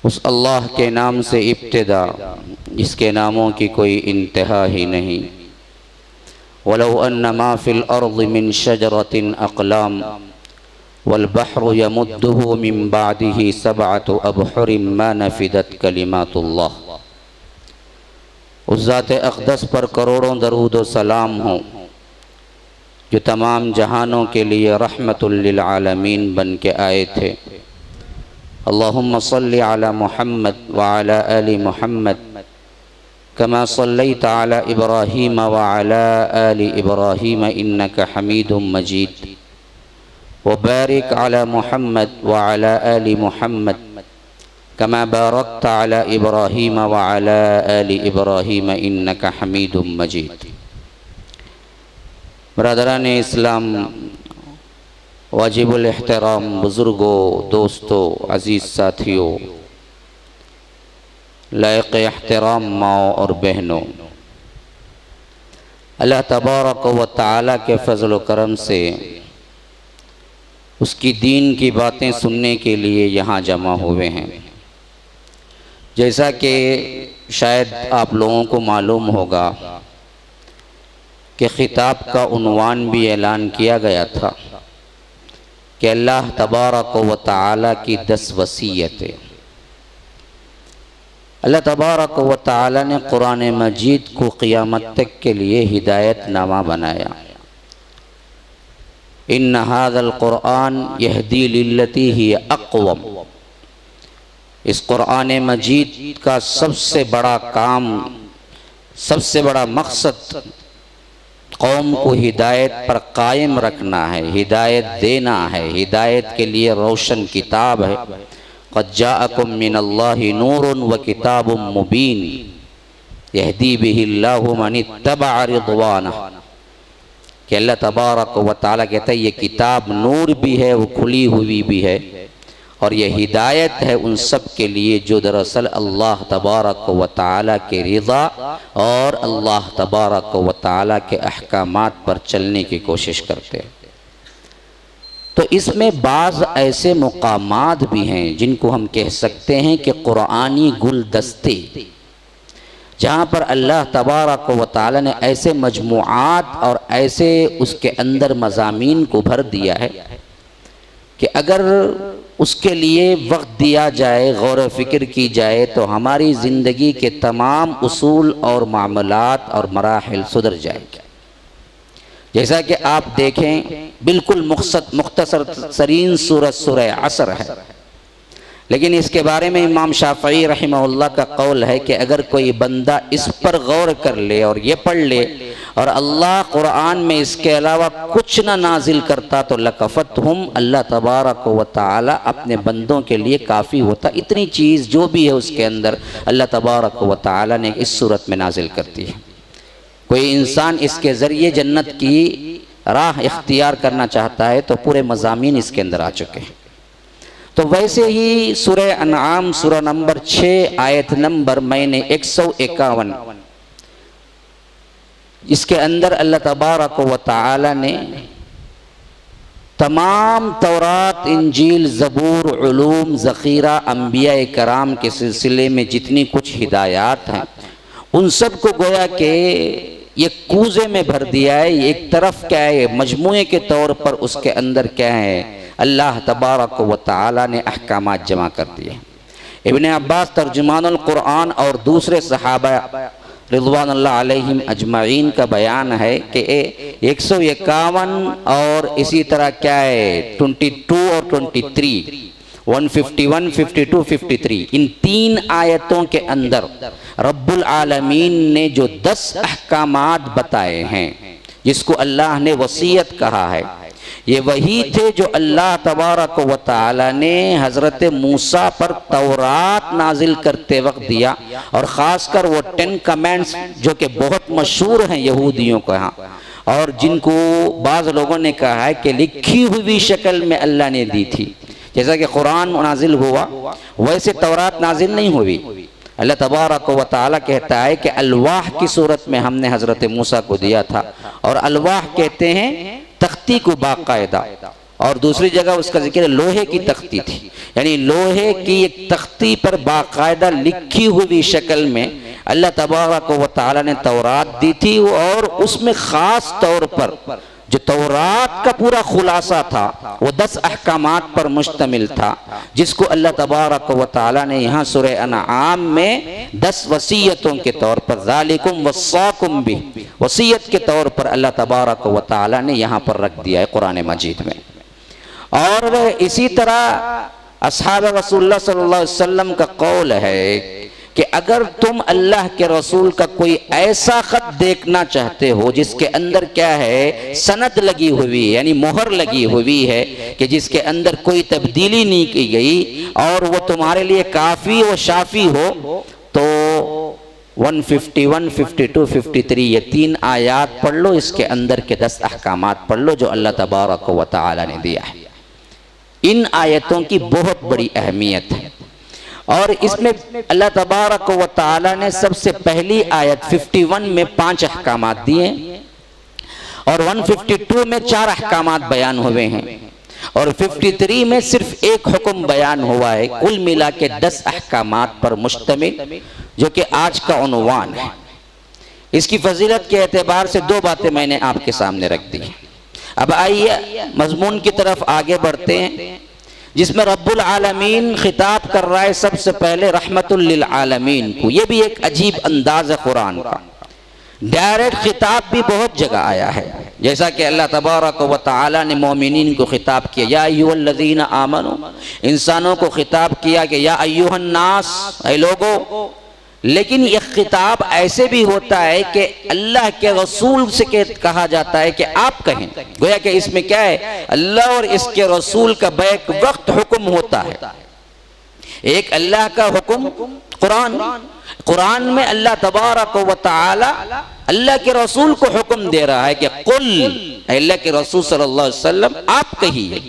उस अल्लाह के नाम से इब्तिदा जिसके नामों की कोई इंतहा ही नहीं। वलौ अन्ना मा फिल अर्ज़ि मिन शजरतिन अक़लाम वल बहरु यमुद्दुहु मिन बादिही सबअतु अबहुरिम मा नफ़िदत कलिमातुल्लाह। उस ज़ात अक़दस पर करोड़ों दरूद व सलाम हो जो तमाम जहानों के लिए रहमतुल लिल आलमीन बन के आए थे। अल्लाहुम्मा सल्लि अला मुहम्मद व अला आलि मुहम्मद कमा सल्लैता अला इब्राहीम व अला आलि इब्राहीम इन्नका हमीदुम मजीद व बारिक अला मुहम्मद व अला आलि मुहम्मद कमा बारकता अला इब्राहीम व अला आलि इब्राहीम इन्नका हमीदुम मजीद। बरदरान इस्लाम, वाजिबुल एहतराम बुज़ुर्गों, दोस्तों, अज़ीज़ साथियों, लायक़ एहतराम माओ और बहनों, अल्लाह तबारक व तआला के फ़ज़ल व करम से उसकी दीन की बातें सुनने के लिए यहाँ जमा हुए हैं। जैसा कि शायद आप लोगों को मालूम होगा कि ख़िताब का उन्वान भी ऐलान किया गया था कि अल्लाह तबारक व तआला की 10 वसीयतें। अल्लाह तबारक व तआला ने कुरान मजीद को क़ियामत तक के लिए हिदायत नामा बनाया। इन्ना हाज़ल कुरान यहदी लिल्लती हिय अक़वम। इस कुरान मजीद का सबसे बड़ा काम, सबसे बड़ा मकसद कौम को हिदायत पर कायम रखना है, हिदायत देना है। हिदायत के लिए रोशन किताब है। क़द जाअकुम मिनल्लाहि नूरुन व किताबुम मुबीन यहदी बिहिल्लाहु मनित्तबअ रिज़वानह। कि अल्लाह तबारक व तआला कहता है ये किताब नूर भी है, वो खुली हुई भी है, और ये हिदायत है उन सब के लिए जो दरअसल अल्लाह तबारक व तआला के रिज़ा और अल्लाह तबारक व तआला के अहकामात पर चलने की कोशिश करते हैं। तो इसमें बाज़ ऐसे मुकामात भी हैं जिनको हम कह सकते हैं कि कुरानी गुलदस्ते, जहाँ पर अल्लाह तबारक व तआला ने ऐसे मजमुआत और ऐसे उसके अंदर मज़ामीन को भर दिया है कि अगर उसके लिए वक्त दिया जाए, गौर व फिक्र की जाए, तो हमारी ज़िंदगी के तमाम उसूल और मामलात और मराहिल सुधर जाएंगे। जैसा कि आप देखें, बिल्कुल मुख्तसर सरीन सूरत सूरह असर है, लेकिन इसके बारे में इमाम शाफ़ई रहमहुल्लाह का कौल है कि अगर कोई बंदा इस पर गौर कर ले और ये पढ़ ले और अल्लाह कुरान में इसके अलावा कुछ ना नाजिल करता तो लकफ़तहुम, अल्लाह तबारक व तआला अपने बंदों के लिए काफ़ी होता। इतनी चीज़ जो भी है उसके अंदर अल्लाह तबारक व तआला ने इस सूरत में नाजिल करती है। कोई इंसान इसके ज़रिए जन्नत की राह इख्तियार करना चाहता है तो पूरे मज़ामीन इसके अंदर आ चुके हैं। तो वैसे ही सूरह अनआम सूरह नंबर 6 आयत नंबर मैंने 151, इसके अंदर अल्लाह तबारक व तआला ने तमाम तौरात, इंजील, ज़बूर, उलूम, ज़ख़ीरा, अंबिया कराम के सिलसिले में जितनी कुछ हिदायत हैं उन सब को गोया के ये कूज़े में भर दिया है। एक तरफ क्या है, मजमूए के तौर पर उसके अंदर क्या है, अल्लाह तबारक व तआला ने अहकामात जमा कर दिए। इब्ने अब्बास तर्जुमानुल कुरान और दूसरे सहाबा रिज़वानुल्लाह अलैहिम अजमाइन का बयान है कि 151 और इसी तरह क्या है 22 और 23, 151, 52, 53, इन 3 आयतों के अंदर रब्बुल आलमीन ने जो 10 अहकामात बताए हैं, जिसको अल्लाह ने वसीयत कहा है, ये वही थे जो अल्लाह तबारक व तआला ने हज़रत मूसा पर तौरात नाजिल करते वक्त दिया। और ख़ासकर वो 10 कमेंट्स जो कि बहुत मशहूर हैं यहूदियों को यहाँ, और जिनको बाज़ लोगों ने कहा है कि लिखी हुई शक्ल में अल्लाह ने दी थी। जैसा कि कुरान नाजिल हुआ वैसे तौरात नाजिल नहीं हुई। अल्लाह तबारक व तआला कहता है कि अलवाह की सूरत में हमने हज़रत मूसा को दिया था, और अलवाह कहते हैं तख्ती को बाकायदा, और दूसरी जगह उसका जिक्र है लोहे की तख्ती थी, यानी लोहे की एक तख्ती पर बाकायदा लिखी हुई शक्ल में अल्लाह तबारक व तआला ने तौरात दी थी, और उसमें ख़ास तौर पर जो तौरात का पूरा खुलासा था वो 10 अहकामात पर मुश्तमिल था, जिसको अल्लाह तबारक व तआला ने यहाँ सूरह अनआम में 10 वसीयतों के तौर पर ज़ालिकुम वस्साकुम बि, वसीयत के तौर पर अल्लाह तबारक व तआला ने यहाँ पर रख दिया है कुरान मजीद में। और इसी तरह अस्हाब रसूलुल्लाह सल्लल्लाहु अलैहि वसल्लम का कौल है कि अगर तुम अल्लाह के रसूल का कोई ऐसा खत देखना चाहते हो जिसके अंदर क्या है, सनद लगी हुई है, यानी मोहर लगी हुई है, कि जिसके अंदर कोई तब्दीली नहीं की गई और वो तुम्हारे लिए काफ़ी व शाफी हो, तो 151, 52, 53 ये 3 आयात पढ़ लो, इसके अंदर के 10 अहकामात पढ़ लो जो अल्लाह तबारक व तआला ने दिया है। इन आयतों की बहुत बड़ी अहमियत है, और इसमें अल्लाह तबारक व तआला ने सबसे पहली आयत 51 में 5 अहकामात दिए, और 152 में 4 अहकामात बयान हुए हैं, और 53 में सिर्फ एक हुक्म बयान हुआ है। कुल मिला के 10 अहकामात पर मुश्तमिल, जो कि आज का उन्वान है। इसकी फजीलत के एतबार से 2 बातें मैंने आपके सामने रख दी। अब आइए मजमून की तरफ आगे बढ़ते हैं, जिसमें रब्बुल आलमीन खिताब कर रहा है सबसे पहले रहमतुल लिल आलमीन को। यह भी एक अजीब अंदाज है कुरान का। डायरेक्ट खिताब भी बहुत जगह आया है, जैसा कि अल्लाह तबारक व तआला ने मोमिनीन को खिताब किया, या अय्युहल्लज़ीना आमनू, इंसानों को खिताब किया कि या अय्युहन नास, ऐ लोगो। लेकिन यह खिताब ऐसे भी होता है कि अल्लाह के रसूल से कहा जाता है कि आप कहें, गोया कि इसमें क्या है, अल्लाह और इसके रसूल का बैक वक्त हुक्म होता है। एक अल्लाह का हुक्म कुरान में अल्लाह तबारक व तआला अल्लाह के रसूल को हुक्म दे रहा है कि कुल, अल्लाह के रसूल सल्लल्लाहु अलैहि वसल्लम आप कहिए।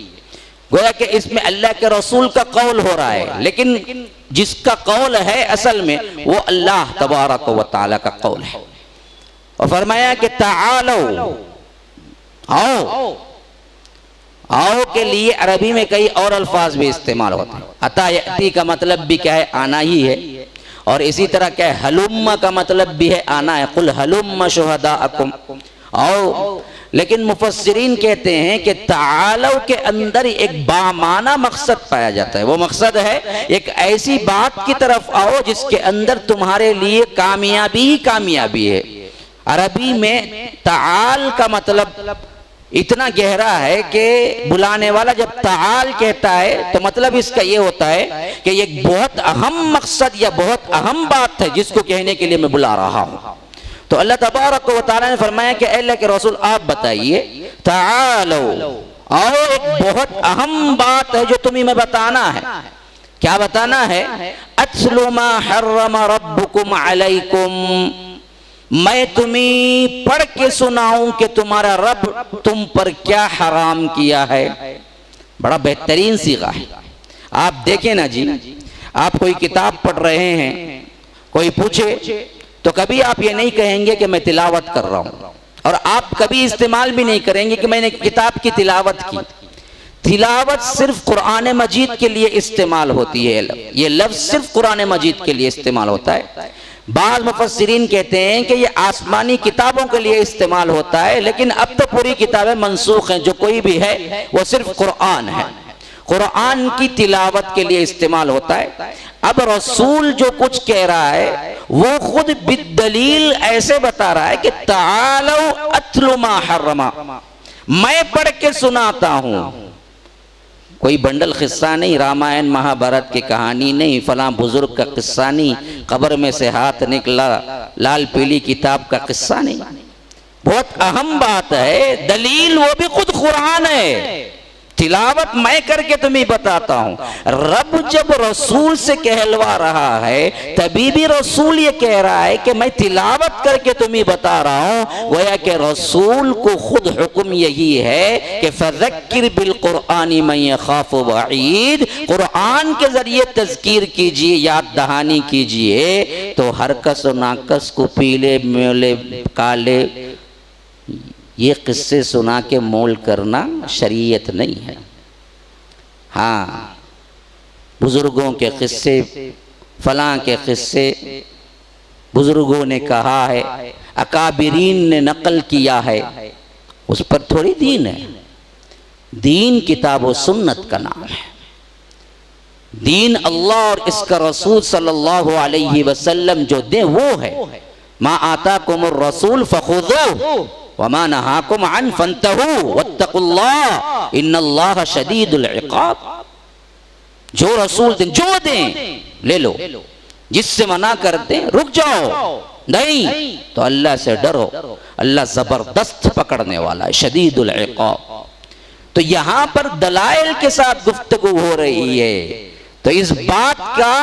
गोया कि इसमें अल्लाह के रसूल का कौल हो रहा है, लेकिन जिसका कौल है असल में वो अल्लाह तबारक व तआला का कौल है। और फरमाया कि तालो, आओ। आओ के लिए अरबी में कई और अल्फाज भी इस्तेमाल होते हैं। अता यती का मतलब भी क्या है, आना ही है, और इसी तरह क्या है, हलुम्मा का मतलब भी है आना है। कुल हलुम्मा शुहदाअकुम, आओ। लेकिन मुफस्सिरीन कहते हैं कि तालो के अंदर एक बामाना मकसद पाया जाता है। वो मकसद है एक ऐसी बात की तरफ आओ जिसके अंदर तुम्हारे लिए कामयाबी ही कामयाबी है। अरबी में ताल का मतलब इतना गहरा है कि बुलाने वाला जब ताल कहता है तो मतलब इसका ये होता है कि ये बहुत अहम मकसद या बहुत अहम बात है जिसको कहने के लिए मैं बुला रहा हूँ। तो अल्लाह तबारक व तआला ने फरमाया कि अल्लाह के रसूल आप बताइए, तालो, आओ, एक बहुत अहम बात है जो तुम्हें मैं बताना है। क्या बताना है? अत्लु मा हर्रम रब्बुकुम अलैकुम, मैं तुम्हें पढ़ के सुनाऊं कि तुम्हारा रब तुम पर क्या हराम किया है। बड़ा बेहतरीन सीगा है। आप देखें ना जी, आप कोई किताब पढ़ रहे हैं, कोई पूछे तो कभी आप ये नहीं कहेंगे कि मैं तिलावत कर रहा हूं, और आप कभी इस्तेमाल भी नहीं करेंगे कि मैंने किताब की तिलावत की। तिलावत सिर्फ कुरान मजीद के लिए इस्तेमाल होती है। ये लफ्ज सिर्फ कुरान मजीद के लिए इस्तेमाल होता है। बाज़ मुफस्सिरीन कहते हैं कि ये आसमानी किताबों के लिए इस्तेमाल होता है, लेकिन अब तो पूरी किताबें मनसूख हैं। जो कोई भी है वो सिर्फ कुरान है, कुरान की तिलावत के लिए इस्तेमाल होता है। अब रसूल जो कुछ कह रहा है वो खुद बिदलील ऐसे बता रहा है कि तालो अत्लु मा हर्रमा, मैं पढ़ के सुनाता हूं। कोई बंडल किस्सा नहीं, रामायण महाभारत की कहानी नहीं, फलां बुजुर्ग का किस्सा नहीं, कब्र में से हाथ निकला, लाल पीली किताब का किस्सा नहीं। बहुत अहम बात है, दलील वो भी खुद कुरान है। तिलावत मैं करके तुम्हें बताता हूं। रब जब रसूल से कहलवा रहा है तभी भी रसूल ये कह रहा है कि मैं तिलावत करके तुम्हें बता रहा हूं। गोया कि रसूल को खुद हुक्म यही है कि फज़क्किर बिल कुरआनी मन यखाफु वईद, कुरान के जरिए तज़कीर कीजिए, याद दहानी कीजिए, तो हर कस नाकस को, पीले मेले काले ये किस्से सुना के मोल करना शरीयत नहीं है। हाँ, बुजुर्गों के किस्से, फलां के किस्से बुजुर्गों ने कहा है, अकाबिरीन ने नकल किया है, उस पर थोड़ी दीन है। दीन किताब व सुन्नत का नाम है। दीन अल्लाह और इसका रसूल सल्लल्लाहु अलैहि वसल्लम जो दे वो है। मा आताकुमुर रसूल फखुदूहु वमा नहाकुम अन फंतहू वत्तकुल्लाह इन्नल्लाह शदीदुल इक़ाब। जो रसूल दें, जो दें ले लो, जिससे मना कर दें रुक जाओ, नहीं तो अल्लाह से डरो, अल्लाह जबरदस्त पकड़ने वाला है, शदीदुल इक़ाब। तो यहां पर दलाइल के साथ गुफ्तगू हो रही है, तो इस बात का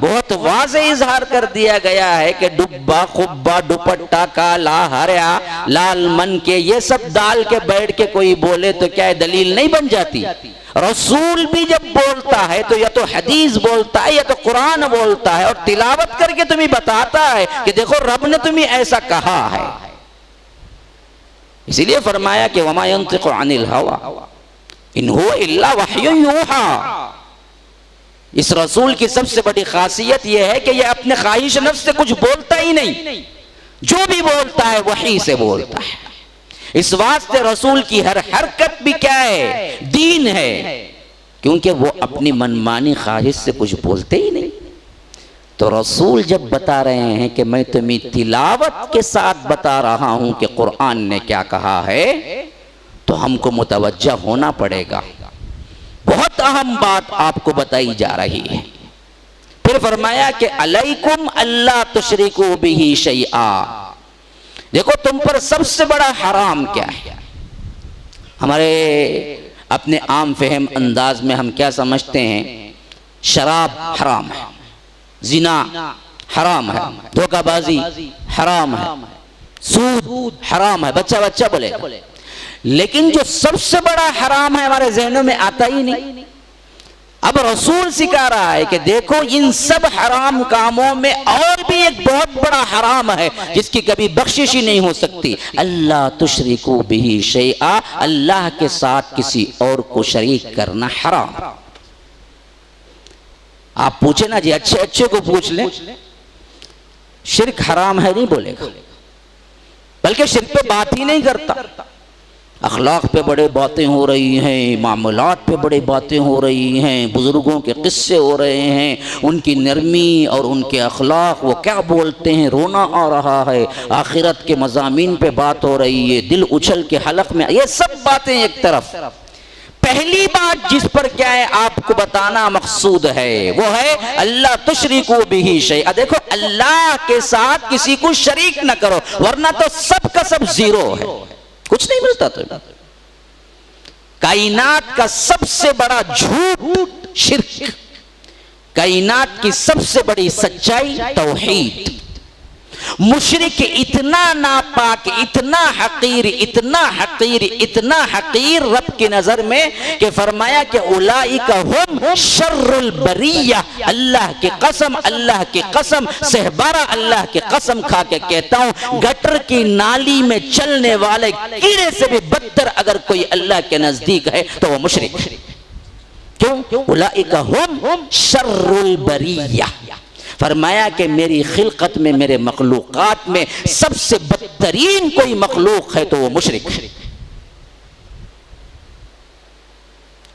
बहुत वाज़े इजहार कर दिया गया है कि डुब्बा, खुब्बा, दुपट्टा, काला, हरा, लाल मन के ये सब डाल के बैठ के कोई बोले तो क्या है, दलील नहीं बन जाती। रसूल भी जब बोलता है तो या तो हदीस बोलता है या तो कुरान बोलता है, और तिलावत करके तुम्हें बताता है कि देखो रब ने तुम्हें ऐसा कहा है। इसीलिए फरमाया कि वमा यंतिकु अनिल हवा इन हुवा इल्ला वह्युन यूहा। इस रसूल की सबसे बड़ी खासियत यह है कि यह अपने ख्वाहिश नफ्स से कुछ बोलता ही नहीं, जो भी बोलता है वही से बोलता है। इस वास्ते रसूल की हर हरकत भी क्या है, दीन है, क्योंकि वो अपनी मनमानी ख्वाहिश से कुछ बोलते ही नहीं। तो रसूल जब बता रहे हैं कि मैं तुम्हें तिलावत के साथ बता रहा हूं कि कुरान ने क्या कहा है, तो हमको मुतवज्जा होना पड़ेगा। बहुत अहम बात आपको बताई जा रही है। फिर फरमाया कि अलैकुम अल्ला तुशरिकू बिही शैआ। देखो तुम पर सबसे बड़ा हराम क्या है। हमारे अपने आम फहम अंदाज में हम क्या समझते हैं, शराब हराम है, जिना हराम है, धोखाबाजी हराम है, सूद हराम है, बच्चा बच्चा बोले। लेकिन जो सबसे बड़ा हराम है हमारे जहनों में आता ही नहीं। अब रसूल सिखा रहा है कि देखो इन सब हराम कामों में और भी एक बहुत बड़ा हराम है जिसकी कभी बख्शिश ही नहीं हो सकती। अल्लाह तुशरिकू बिही शैआ, अल्लाह के साथ किसी और को शरीक करना हराम। आप पूछे ना जी, अच्छे अच्छे को पूछ ले, शिर्क हराम है नहीं बोलेगा, बल्कि शिर्क पे बात ही नहीं करता। अखलाक पे बड़े बातें हो रही हैं, मामलात पे बड़ी बातें हो रही हैं, बुजुर्गों के किस्से हो रहे हैं, उनकी नरमी और उनके अखलाक, वो क्या बोलते हैं, रोना आ रहा है, आखिरत के मज़ामीन पे बात हो रही है, दिल उछल के हलक में, ये सब बातें एक तरफ। पहली बात जिस पर क्या है आपको बताना मकसूद है वो है अल्लाह तुशरिकू बिही शैआ। देखो अल्लाह के साथ किसी को शरीक न करो, वरना तो सब का सब जीरो है, कुछ नहीं मिलता। तो कायनात का सबसे बड़ा झूठ शिर्क, कायनात की सबसे बड़ी सच्चाई तौहीद। मुशरिक इतना नापाक, इतना हकीर, इतना हकीर, इतना हकीर रब की नजर में कि फरमाया कि उलाइका हुम शर्रुल बरिया। अल्लाह की कसम, अल्लाह की कसम, सहबारा अल्लाह की कसम खा के कहता हूं, गटर की नाली में चलने वाले कीड़े से भी बदतर अगर कोई अल्लाह के नजदीक है तो वो मुशरिक। क्यों? उलाइका हुम शर्रुल बरिया। फरमाया कि मेरी खिलकत में, मेरे मखलूकात में सबसे बदतरीन कोई मखलूक है तो वो मुशरिक।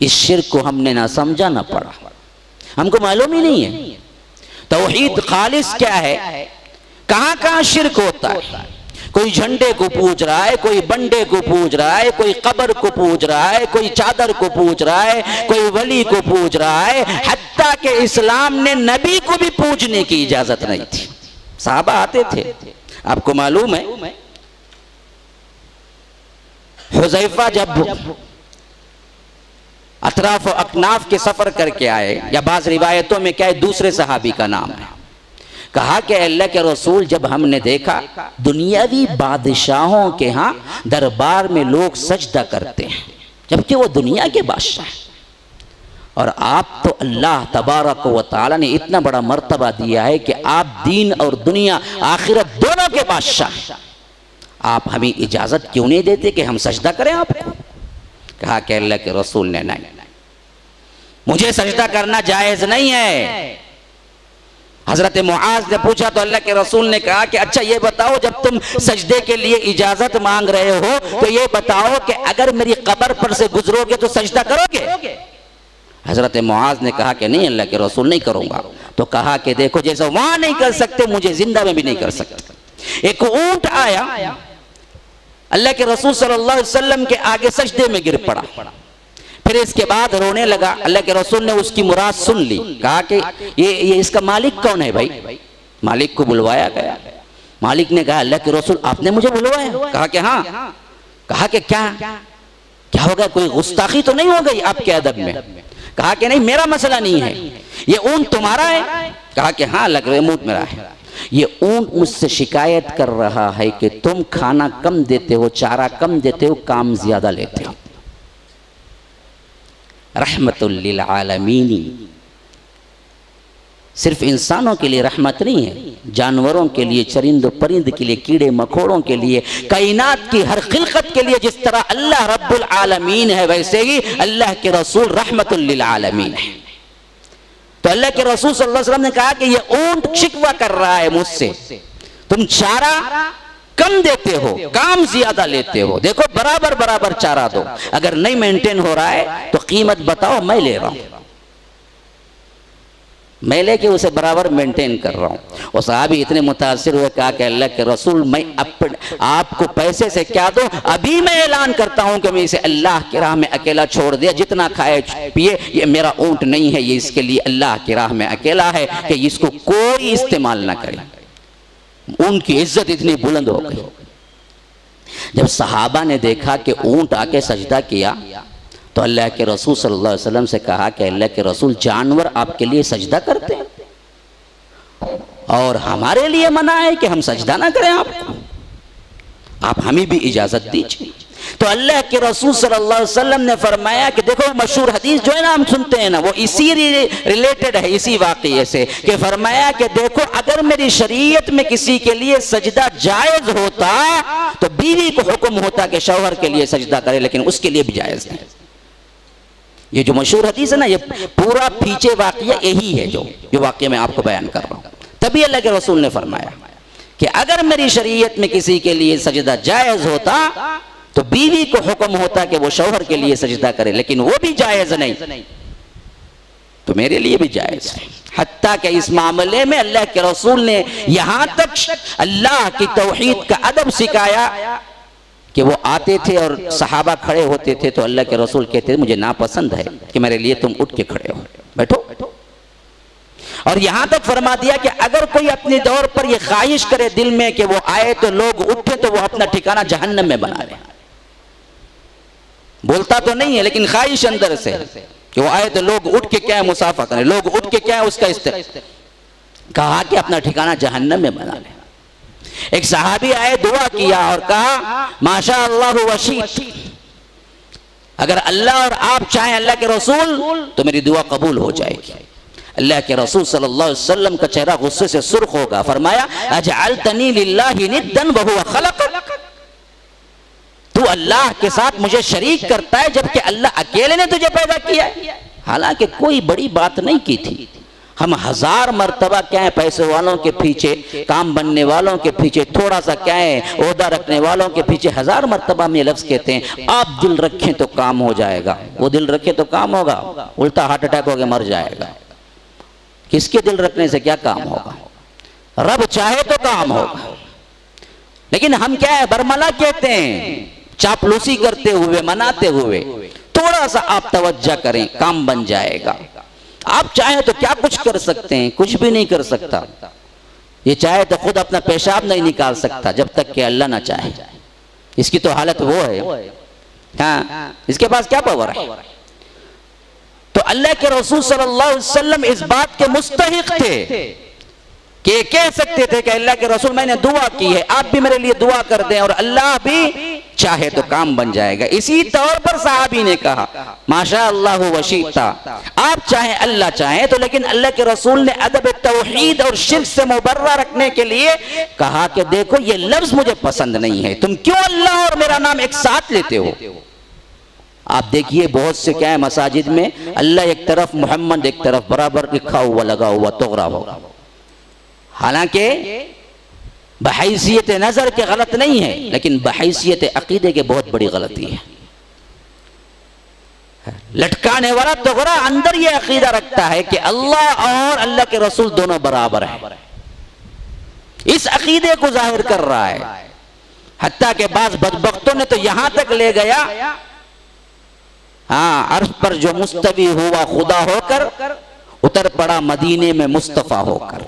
इस शिर्क को हमने ना समझा ना पढ़ा, हमको मालूम ही नहीं है तौहीद खालिस क्या है। कहां कहां शिर्क होता है, कोई झंडे को पूज रहा है, कोई बंडे को पूज रहा है, कोई कब्र को पूज रहा है, कोई चादर को पूज रहा है, कोई वली को पूज रहा है। हत्ता के इस्लाम ने नबी को भी पूजने की इजाजत नहीं थी। साहबा आते थे, आपको मालूम है हुज़ैफा जब अतराफ अकनाफ के सफर करके आए, या बाज़ रिवायतों में क्या है दूसरे सहाबी का नाम है, कहा कि अल्लाह के रसूल जब हमने देखा दुनियावी बादशाहों के यहाँ दरबार में लोग सजदा करते हैं जबकि वो दुनिया के बादशाह, और आप तो अल्लाह तबारक व तआला ने इतना बड़ा मर्तबा दिया है कि आप दीन और दुनिया आखिरत दोनों के बादशाह। आप हमें इजाज़त क्यों नहीं देते कि हम सजदा करें आपको? कहा कि अल्लाह के रसूल ने नहीं, मुझे सजदा करना जायज़ नहीं है। हजरत मुआज ने पूछा तो अल्लाह के रसूल ने कहा कि अच्छा ये बताओ, जब तुम सजदे के लिए इजाजत मांग रहे हो तो ये बताओ कि अगर मेरी कब्र पर से गुजरोगे तो सजदा करोगे? हजरत मुआज ने कहा कि नहीं अल्लाह के रसूल, नहीं करूंगा। तो कहा कि देखो, जैसा वहां नहीं कर सकते मुझे जिंदा में भी नहीं कर सकते। एक ऊंट आया, अल्लाह के रसूल सल्लल्लाहु अलैहि वसल्लम के आगे सजदे में गिर पड़ा, फिर इसके बाद रोने लगा। अल्लाह के रसूल ने उसकी मुराद सुन ली। कहा कि ये इसका मालिक कौन है भाई? मालिक को बुलवाया गया। मालिक ने कहा अल्लाह के रसूल आपने मुझे बुलवाया? कहा कि हाँ। कहा कि क्या हो गया, कोई गुस्ताखी तो नहीं हो गई आपके अदब में? कहा कि नहीं, मेरा मसला नहीं है, ये ऊंट तुम्हारा है? कहा कि हाँ, लग रहा है ऊंट मेरा है। ये ऊंट मुझसे शिकायत कर रहा है कि तुम खाना कम देते हो, चारा कम देते हो, काम ज्यादा लेते हो। रहमतुल लिल आलमीन सिर्फ इंसानों के लिए रहमत नहीं है, जानवरों के लिए, चरिंद परिंद के लिए, कीड़े मकोड़ों के लिए, कायनात की हर खिलकत के लिए। जिस तरह अल्लाह रब्बुल आलमीन है वैसे ही अल्लाह के रसूल रहमतुल लिल आलमीन है। तो अल्लाह के रसूल सल्लल्लाहु अलैहि वसल्लम ने कहा कि ये ऊंट शिकवा कर रहा है मुझसे, तुम चारा कम देते हो, काम ज्यादा लेते हो। देखो बराबर बराबर चारा दो, अगर नहीं मेंटेन हो रहा है तो कीमत बताओ, मैं ले रहा हूं, मैं लेके उसे बराबर मेंटेन कर रहा हूं। और साहबी इतने मुतासिर हुए, कहा कि अल्लाह के रसूल मैं आपको पैसे से क्या दूं, अभी मैं ऐलान करता हूं कि मैं इसे अल्लाह की राह में अकेला छोड़ दिया, जितना खाए पिए, ये मेरा ऊंट नहीं है, ये इसके लिए अल्लाह की राह में अकेला है कि इसको कोई इस्तेमाल ना करे। उनकी इज्जत इतनी बुलंद हो गई। जब सहाबा ने देखा कि ऊंट आके सजदा किया तो अल्लाह के रसूल सल्लल्लाहु अलैहि वसल्लम से कहा कि अल्लाह के रसूल, जानवर आपके लिए सजदा करते हैं और हमारे लिए मना है कि हम सजदा ना करें आपको, आप हमें भी इजाजत दीजिए। तो अल्लाह के रसूल सल्लल्लाहु अलैहि वसल्लम ने फरमाया कि देखो, मशहूर हदीस जो है ना हम सुनते हैं ना, वो इसी रिलेटेड है, इसी वाक़ये से, कि फरमाया कि देखो अगर मेरी शरीयत में किसी के लिए सजदा जायज होता तो बीवी को हुक्म होता कि शौहर के लिए सजदा करे, लेकिन उसके लिए भी जायज नहीं। ये जो मशहूर हदीस है ना, ये पूरा पीछे वाक़या यही है जो वाक़या मैं आपको बयान कर रहा हूँ। तभी अल्लाह के रसूल ने फरमाया कि अगर मेरी शरीयत में किसी के लिए सजदा जायज होता तो बीवी को हुक्म होता कि वो शौहर के लिए सजदा करे, लेकिन वो भी जायज नहीं तो मेरे लिए भी जायज है। हत्ता कि इस मामले में अल्लाह के रसूल ने यहां तक अल्लाह की तौहीद का अदब सिखाया कि वो आते थे और सहाबा खड़े होते थे तो अल्लाह के रसूल कहते थे मुझे नापसंद है कि मेरे लिए तुम उठ के खड़े हो, बैठो। और यहां तक फरमा दिया कि अगर कोई अपने दौर पर यह ख्वाहिश करे दिल में कि वो आए तो लोग उठे तो वो अपना ठिकाना जहन्नम में बना ले। बोलता तो नहीं है लेकिन ख्वाहिश अंदर से कि वो आए तो लोग उठ के क्या है मुसाफा करें, लोग उठ के क्या है उसका कहा कि अपना ठिकाना जहन्नम में बना ले। एक सहाबी आए, दुआ किया और कहा माशा अल्लाह वशीत, अगर अल्लाह और आप चाहें अल्लाह के रसूल तो मेरी दुआ कबूल हो जाएगी। अल्लाह के रसूल सल्लल्लाहु अलैहि वसल्लम का चेहरा गुस्से से सुर्ख होगा। फरमाया अजअलतनी लिल्लाहि निद्दन व हुवा खलक़क, तू अल्लाह के साथ मुझे शरीक करता है जबकि अल्लाह अकेले ने तुझे पैदा किया है। हालांकि कोई बड़ी बात नहीं की थी, हम हजार मर्तबा क्या है पैसे वालों के पीछे, काम बनने वालों के पीछे, थोड़ा सा क्या है ओहदा रखने वालों के पीछे हजार मर्तबा में लफ्ज कहते हैं आप दिल रखें तो काम हो जाएगा। वो दिल रखे तो काम होगा, उल्टा हार्ट अटैक होकर मर जाएगा। किसके दिल रखने से क्या काम होगा? रब चाहे तो काम होगा। लेकिन हम क्या है बरमला कहते हैं, चापलूसी करते हुए, मनाते हुए, थोड़ा सा आप तवज्जो करें काम बन जाएगा। आप चाहे तो क्या कुछ कर सकते हैं? कुछ भी नहीं कर सकता। ये चाहे तो खुद अपना पेशाब नहीं निकाल सकता जब तक कि अल्लाह ना चाहे। इसकी तो हालत वो है, हाँ, इसके पास क्या पावर है? तो अल्लाह के रसूल सल्लल्लाहु अलैहि वसल्लम इस बात के मुस्तहिक थे कि कह सकते थे कि अल्लाह के रसूल मैंने दुआ की है, आप भी मेरे लिए दुआ कर दें और अल्लाह भी चाहे तो काम बन जाएगा। इसी तौर पर सहाबी ने कहा माशा अल्लाह व शिता, आप चाहे अल्लाह चाहे तो, लेकिन अल्लाह के रसूल ने अदब तौहीद और शिर्क से मुबर्रा रखने के लिए कहा कि देखो ये लफ्ज मुझे पसंद नहीं है, तुम क्यों अल्लाह और मेरा नाम एक साथ लेते हो। आप देखिए बहुत से क्या है मसाजिद में अल्लाह एक तरफ मोहम्मद एक तरफ बराबर लिखा हुआ लगा हुआ तोगरा हुआ, हालांकि बहैसियत नजर के गलत नहीं है, लेकिन बहैसियत अकीदे के बहुत बड़ी गलती है। लटकाने वाला तोगरा अंदर ये अकीदा रखता है कि अल्लाह और अल्लाह के रसूल दोनों बराबर हैं, इस अकीदे को जाहिर कर रहा है। हत्ता के बाद बदबख्तों ने तो यहां तक ले गया, हाँ, अर्श पर जो मुस्तवी हुआ खुदा होकर उतर पड़ा मदीने में मुस्तफा होकर।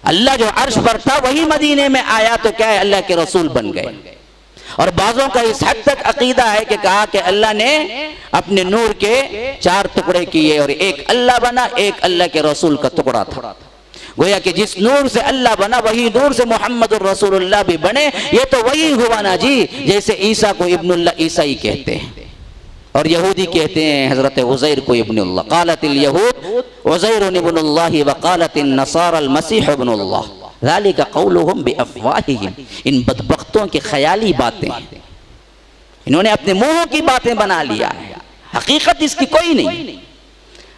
अल्लाह जो अर्श पर था वही मदीने में आया तो क्या है अल्लाह के रसूल बन गए। और बाजों का इस हद तक अकीदा है कि कहा कि अल्लाह ने अपने नूर के 4 टुकड़े किए और एक अल्लाह बना, एक अल्लाह के रसूल का टुकड़ा था। गोया कि जिस नूर से अल्लाह बना वही नूर से मोहम्मद रसूलुल्लाह भी बने। ये तो वही हुआ ना जी, जैसे ईसा को इब्नुल्लाह ईसाई कहते हैं और यहूदी कहते हैं हजरत उज़ैर को इब्नुल्लाह। क़ालतिल यहूद उज़ैर इब्नुल्लाह व क़ालतिन नसारा अल मसीह इब्नुल्लाह ज़ालिका क़ौलुहुम बिअफ़वाहिहिम। इन बदबख्तों की ख़याली बातें, इन्होंने अपने मुंहों की बातें बना लिया है, हकीकत इसकी कोई नहीं।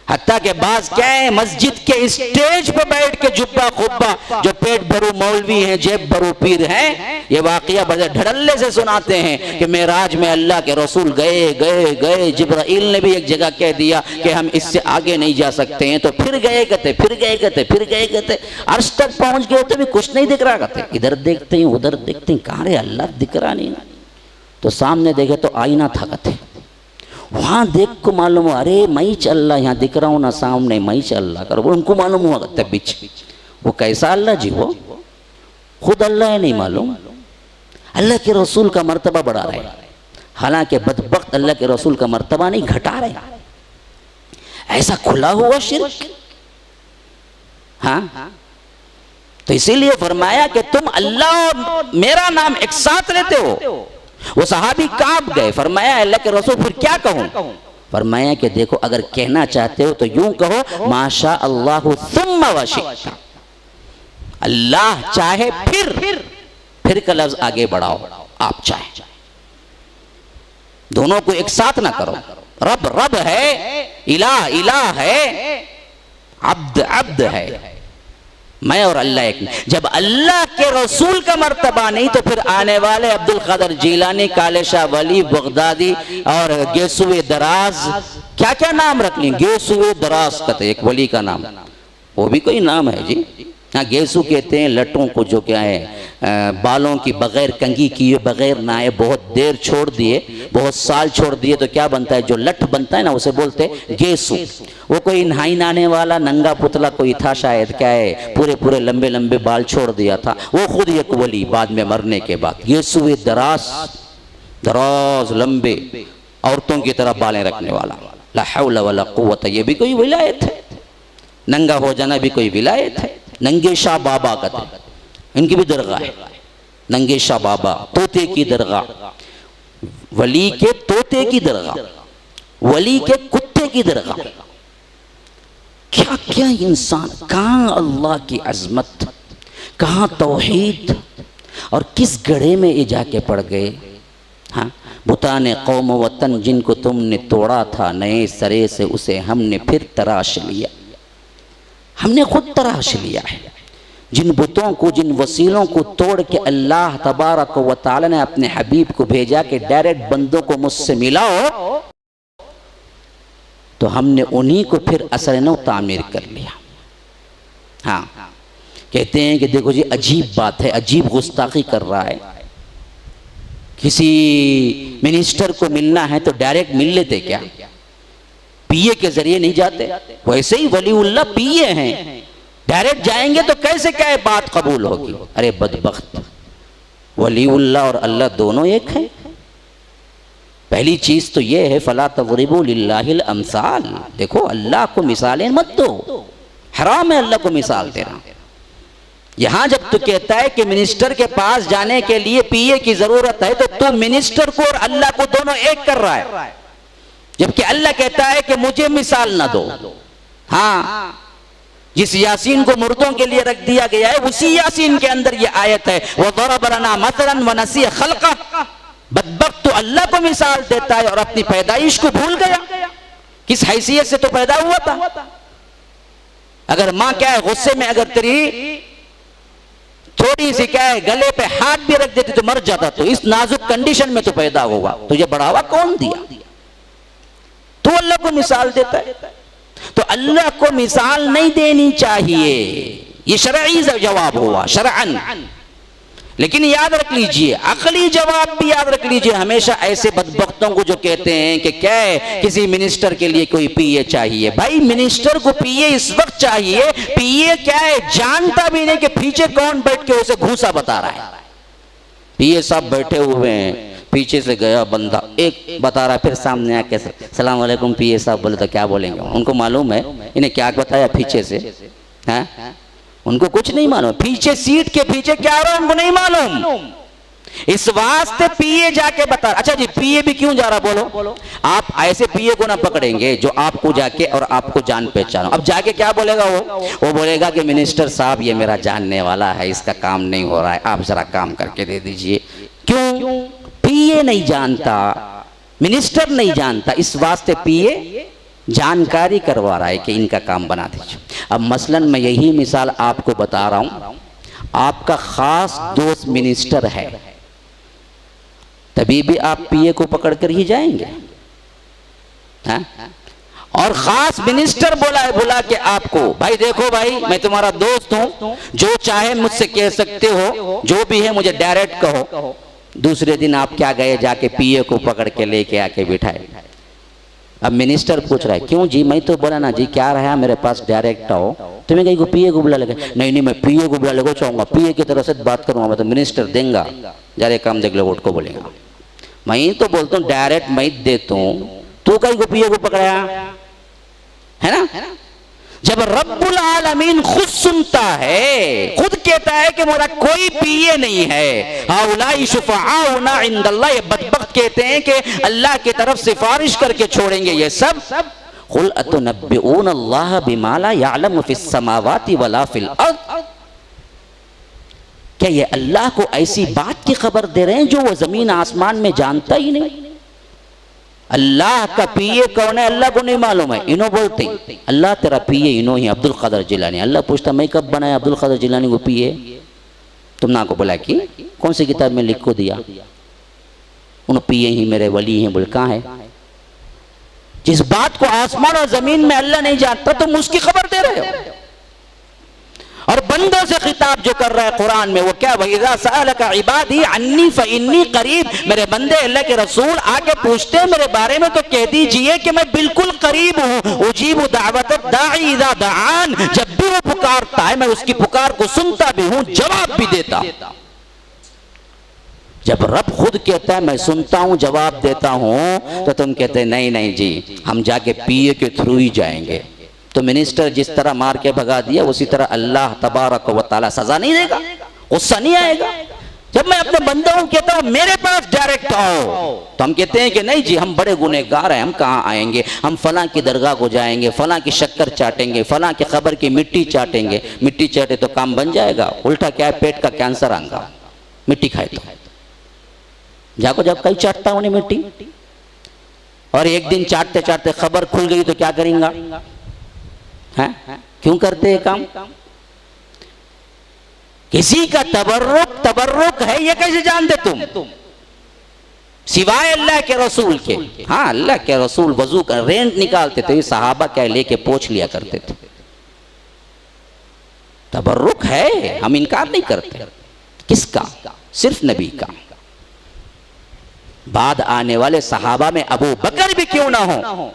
हत्ता के बाज क्या है मस्जिद के स्टेज पर बैठ के जुब्बा खुब्बा जो पेट भरू मौलवी हैं जेब भरू पीर हैं, ये वाकया बड़े धड़ल्ले से सुनाते हैं कि मेराज में अल्लाह के रसूल गए गए गए, जिब्राइल ने भी एक जगह कह दिया कि हम इससे आगे नहीं जा सकते हैं, तो फिर गए कहते, फिर गए कहते, फिर गए कहते, अर्श तक पहुंच गए तो भी कुछ नहीं दिख रहा कहते, इधर देखते हैं उधर देखते हैं, कहाँ रे अल्लाह दिख रहा नहीं, तो सामने देखे तो आईना था कहते, वहां देख को मालूम हुआ अरे मैं चल रहा, यहाँ दिख रहा हूँ ना सामने मैं चल रहा कर, वो उनको मालूम हुआ कहते बीच, वो कैसा अल्लाह जी, वो खुद अल्लाह है नहीं मालूम। अल्लाह के रसूल का मर्तबा बढ़ा रहे, हालांकि बदबख्त अल्लाह के रसूल का मर्तबा नहीं घटा रहे। ऐसा खुला हुआ शिर्क, हाँ, तो इसीलिए फरमाया कि तुम अल्लाह और मेरा नाम एक साथ लेते हो। वो सहाबी कांप गए, फरमाया अल्लाह के रसूल फिर क्या कहूं। फरमाया कि देखो अगर कहना चाहते हो तो यूं कहो माशा अल्लाहु सुम्मा व शिअता, अल्लाह चाहे फिर का लफ्ज आगे बढ़ाओ, आप चाहे, दोनों को एक साथ ना करो। रब रब है, इलाह इलाह है, अब्द अब्द है, मैं और अल्लाह एक नहीं। जब अल्लाह के रसूल का मर्तबा नहीं तो फिर आने वाले अब्दुल कादिर जीलानी, काले शाह वली, बगदादी और गेसुए दराज, क्या क्या नाम रख लिए, गेसुए दराज कहते एक वली का नाम, वो भी कोई नाम है जी। हाँ, गेसु कहते हैं लटों को जो क्या है बालों की बगैर कंघी किए बगैर नहाए बहुत देर छोड़ दिए, बहुत साल छोड़ दिए तो क्या बनता है, जो लठ बनता है ना उसे बोलते गेसु। वो कोई नहाई नहाने वाला नंगा पुतला कोई था शायद, क्या है पूरे पूरे लंबे लंबे बाल छोड़ दिया था, वो खुद एक वली बाद में मरने के बाद। गेसुए दराज, दराज लंबे औरतों की तरह बालें रखने वाला, ला हौल वला कुव्वत, ये भी कोई विलायत है। नंगा हो जाना भी कोई विलायत है। नंगे शाह बाबा कहते, इनकी भी दरगाह है, नंगे शाह बाबा, तोते की दरगाह, वली के तोते की दरगाह, वली के कुत्ते की दरगाह। क्या क्या इंसान, कहाँ अल्लाह की अजमत, कहाँ तौहीद, और किस गड्ढे में ये जाके पड़ गए। हाँ, बुताने कौम वतन जिनको तुमने तोड़ा था, नए सरे से उसे हमने फिर तराश लिया, हमने खुद तराश लिया है। जिन बुतों को, जिन वसीलों को तोड़ के अल्लाह तबारक व तआला ने अपने हबीब को भेजा कि डायरेक्ट बंदों को मुझसे मिलाओ, तो हमने उन्हीं को फिर असर नौ तामीर कर लिया। हाँ, कहते हैं कि देखो जी अजीब बात है, अजीब गुस्ताखी कर रहा है। किसी मिनिस्टर को मिलना है तो डायरेक्ट मिल लेते क्या, पीए के जरिए नहीं जाते? वैसे ही वलीउल्लाह पीए हैं, डायरेक्ट जाएंगे तो कैसे क्या बात कबूल होगी। अरे बदबख्त, वलीउल्लाह और अल्लाह दोनों एक है। पहली चीज तो ये है फला तज़रिबू लिल्लाहिल अमसाल, देखो अल्लाह को मिसालें मत दो, हराम है अल्लाह को मिसाल देना। यहां जब तू कहता है कि मिनिस्टर के पास जाने के लिए पीए की जरूरत है, तो तू मिनिस्टर को और अल्लाह को दोनों एक कर रहा है, जबकि अल्लाह कहता है कि मुझे मिसाल ना दो। हाँ, जिस यासीन को मुर्दों के लिए रख दिया गया है उसी यासीन के अंदर ये आयत है, वह दरब लना मसलन व नसिय खल्क़ा। बदबख्त तो अल्लाह को मिसाल देता है और अपनी पैदाइश को भूल गया, किस हैसियत से तो पैदा हुआ था। अगर मां क्या है गुस्से में अगर तेरी थोड़ी सी क्या है गले पे हाथ भी रख देती तो मर जाता, तो इस नाजुक कंडीशन में तो पैदा होगा, तुझे बढ़ावा कौन दिया? तो अल्लाह को मिसाल देता है। तो अल्लाह को मिसाल नहीं देनी चाहिए, ये शरई जवाब हुआ शरअन। लेकिन याद रख लीजिए, अकली जवाब भी याद रख लीजिए हमेशा ऐसे बदबख्तों को जो कहते हैं कि क्या है किसी मिनिस्टर के लिए कोई पीए चाहिए। भाई मिनिस्टर को पीए इस वक्त चाहिए, पीए क्या है जानता भी नहीं कि पीछे कौन बैठ के उसे घूसा बता रहा है। पीए साहब बैठे हुए हैं, पीछे से गया बंदा एक बता रहा है, फिर सामने आके सलाम वालेकुम पीए साहब बोले तो क्या बोलेंगे? उनको मालूम है इन्हें क्या बताया पीछे से, हैं? उनको कुछ नहीं मालूम, पीछे सीट के पीछे क्या हो रहा है उनको नहीं मालूम। इस वास्ते पीए जाके बता। अच्छा जी, पीए भी क्यों जा रहा बोलो? आप ऐसे पीए को ना पकड़ेंगे जो आपको जाके और आपको जान पहचानो। अब जाके क्या बोलेगा वो बोलेगा कि मिनिस्टर साहब ये मेरा जानने वाला है, इसका काम नहीं हो रहा है, आप जरा काम करके दे दीजिए। क्यों? पीए नहीं जानता, मिनिस्टर नहीं जानता, इस वास्ते पीए जानकारी करवा रहा है कि इनका काम बना दीजिए। अब मसलन मैं यही मिसाल आपको बता रहा हूं, आपका खास दोस्त मिनिस्टर है, तभी भी आप पीए को पकड़ कर ही जाएंगे, हाँ? और खास मिनिस्टर बुला के आपको, भाई देखो भाई मैं तुम्हारा दोस्त हूं, जो चाहे मुझसे कह सकते हो, जो भी है मुझे डायरेक्ट कहो। दूसरे दिन आप क्या गए, जाके पीए को पकड़ के लेके आके बिठाए। अब मिनिस्टर पूछ रहा है क्यों जी? मैं तो बोला ना जी क्या रहा मेरे पास डायरेक्ट आओ, तुम्हें कहीं को पीए को बुला लगे? नहीं मैं पीए को बुला लगा चाहूंगा, पीए की तरफ से बात करूंगा, मैं तो मिनिस्टर देंगा, जरा काम देख लो वोट को बोलेगा। मैं तो बोलता हूँ डायरेक्ट मैं देता हूँ, तू कहीं को पीए को पकड़ाया है ना? जब रब्बुल आलमीन खुद सुनता है, खुद कहता है कि मेरा कोई पीए नहीं है, हाउलाई शुफाउना इंदल्लाह, ये बदबख्त कहते हैं कि अल्लाह की तरफ सिफारिश करके छोड़ेंगे ये सब। कुल अतुनब्बिऊनल्लाह बिमा ला यअलमु फिस समावाति वला फिल अर्द, क्या ये अल्लाह को ऐसी बात की खबर दे रहे हैं जो वो जमीन आसमान में जानता ही नहीं? अल्लाह का पीए कौन है अल्लाह को नहीं मालूम है। इन्हों बोलते अल्लाह तेरा पीए इन्हों ही अब्दुल कादर जिलानी। अल्लाह पूछता मैं कब बनाया अब्दुल कादर जिलानी को पीए? तुम ना को बोला कि कौन सी किताब में लिख को दिया? उन पीए ही मेरे वली हैं। बोल कहाँ है? जिस बात को आसमान और जमीन में अल्लाह नहीं जानता तुम उसकी खबर दे रहे हो। और बंदों से खिताब जो कर रहा है कुरान में वो क्या? वइज़ा सअलका इबादी अन्नी फइन्नी करीब, मेरे बंदे अल्लाह के रसूल आके पूछते हैं मेरे बारे में तो कह दीजिए कि मैं बिल्कुल करीब हूँ। उजीबु दावत दाई इज़ा दआन, जब भी वो पुकारता है मैं उसकी पुकार को सुनता भी हूँ, जवाब भी देता। जब रब खुद कहता है मैं सुनता हूँ जवाब देता हूँ, तो तुम कहते नहीं नहीं जी हम जाके पीए के थ्रू ही जाएंगे। तो मिनिस्टर जिस तरह मार के भगा दिया उसी तरह अल्लाह तबारक व तआला सजा नहीं देगा, गुस्सा नहीं आएगा। जब मैं अपने बंदों को कहता हूँ मेरे पास डायरेक्ट आओ, तो हम कहते हैं कि नहीं जी हम बड़े गुनहगार हैं, हम कहाँ आएंगे, हम फलां की दरगाह को जाएंगे, फलां की शक्कर चाटेंगे, फलां की खबर की मिट्टी चाटेंगे। मिट्टी चाटे तो काम बन जाएगा? उल्टा क्या है, पेट का कैंसर आएगा मिट्टी खाए तो। जाको जब कहीं चाटता हूँ मिट्टी, और एक दिन चाटते चाटते खबर खुल गई तो क्या करेंगे? है? क्यों करते हैं काम? किसी का तबर्रुक है ये कैसे जानते तुम? सिवाय अल्लाह के रसूल के। हाँ अल्लाह के रसूल वजू का रेंट निकालते थे, सहाबा क्या लेके पोंछ लिया करते थे। तबर्रुक है, हम इनकार नहीं करते। किसका? सिर्फ नबी का। बाद आने वाले सहाबा में अबू बकर भी क्यों ना हो,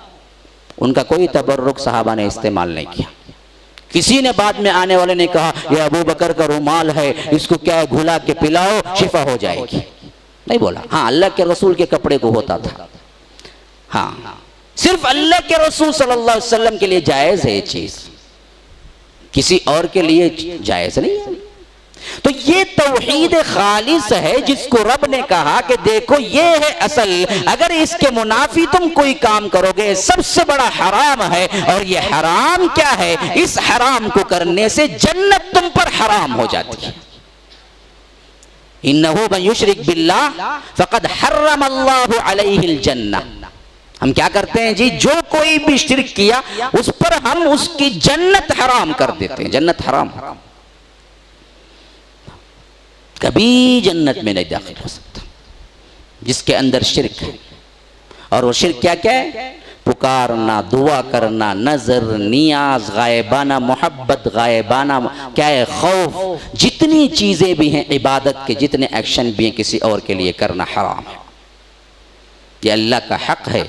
उनका कोई तबर्रुक सहाबा ने इस्तेमाल नहीं किया। किसी ने बाद में आने वाले ने कहा यह अबू बकर का रुमाल है, इसको क्या है घुला के पिलाओ शिफा हो जाएगी, नहीं बोला। हाँ अल्लाह के रसूल के कपड़े को होता था। हाँ सिर्फ अल्लाह के रसूल सल्लल्लाहु अलैहि वसल्लम के लिए जायज है ये चीज, किसी और के लिए जायज नहीं है। तो ये तौहीद खालिस है जिसको रब ने कहा कि देखो ये है असल, अगर इसके मुनाफी तुम कोई काम करोगे सबसे बड़ा हराम है। और ये हराम क्या है? इस हराम को करने से जन्नत तुम पर हराम हो जाती है। इन्नहु मन युशरिक बिल्लाह फक़द हर्रमल्लाहु अलैहिल जन्नह। हम क्या करते हैं जी, जो कोई भी शिर्क किया उस पर हम उसकी जन्नत हराम कर देते हैं। जन्नत हराम, कभी जन्नत में नहीं दाखिल हो सकता जिसके अंदर शिर्क है। और वो शिर्क क्या क्या है? पुकारना, दुआ करना, नजर, नियाज, गायबाना मोहब्बत, गायबाना क्या है, खौफ, जितनी चीजें भी हैं इबादत के, जितने एक्शन भी हैं किसी और के लिए करना हराम है। ये अल्लाह का हक है।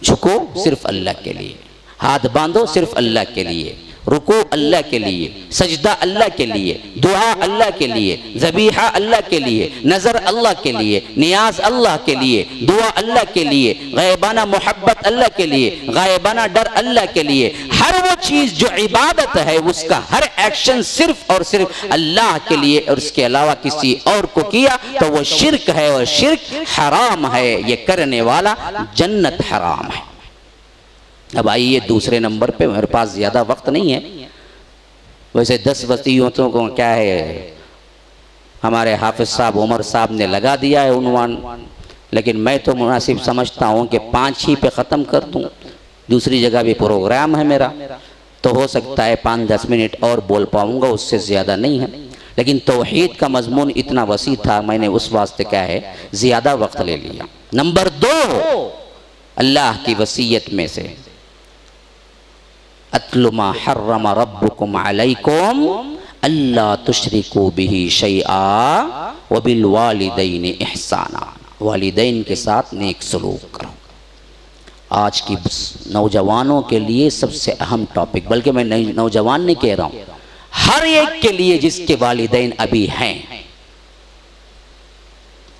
झुको सिर्फ अल्लाह के लिए, हाथ बांधो सिर्फ अल्लाह के लिए, रुको अल्लाह के लिए, सजदा अल्लाह के लिए, दुआ अल्लाह के लिए, ज़बीहा अल्लाह के लिए, नज़र अल्लाह के लिए, नियाज अल्लाह के लिए, दुआ अल्लाह के लिए, गायबाना मोहब्बत अल्लाह के लिए, गायबाना डर अल्लाह के लिए। हर वो चीज़ जो इबादत है उसका हर एक्शन सिर्फ और सिर्फ अल्लाह के लिए और उसके अलावा किसी और को किया तो वो शिर्क है और शिर्क हराम है। ये करने वाला जन्नत हराम है। अब आइए दूसरे नंबर पे, मेरे पास ज़्यादा वक्त नहीं है। वैसे 10 वसीयतों को क्या है हमारे हाफिज साहब उमर साहब ने लगा दिया है उन्वान, लेकिन मैं तो मुनासिब समझता हूँ कि 5 ही पे ख़त्म कर दूँ। दूसरी जगह भी प्रोग्राम है मेरा, तो हो सकता है 5-10 मिनट और बोल पाऊँगा, उससे ज़्यादा नहीं है। लेकिन तौहीद का मजमून इतना वसी था, मैंने उस वास्ते क्या है ज़्यादा वक्त ले लिया। नंबर 2 अल्लाह की वसीयत में से अत्लु मा हर्रम रब्बुकुम अलैकुम अल्ला तुशरिकू बिही शैआ व बिल वालिदैन इहसाना। वालिदैन के साथ नेक सलूक करो। आज की नौजवानों के लिए सबसे अहम टॉपिक, बल्कि मैं नौजवान नहीं कह रहा हूँ, हर एक के लिए जिसके वालिदैन अभी हैं,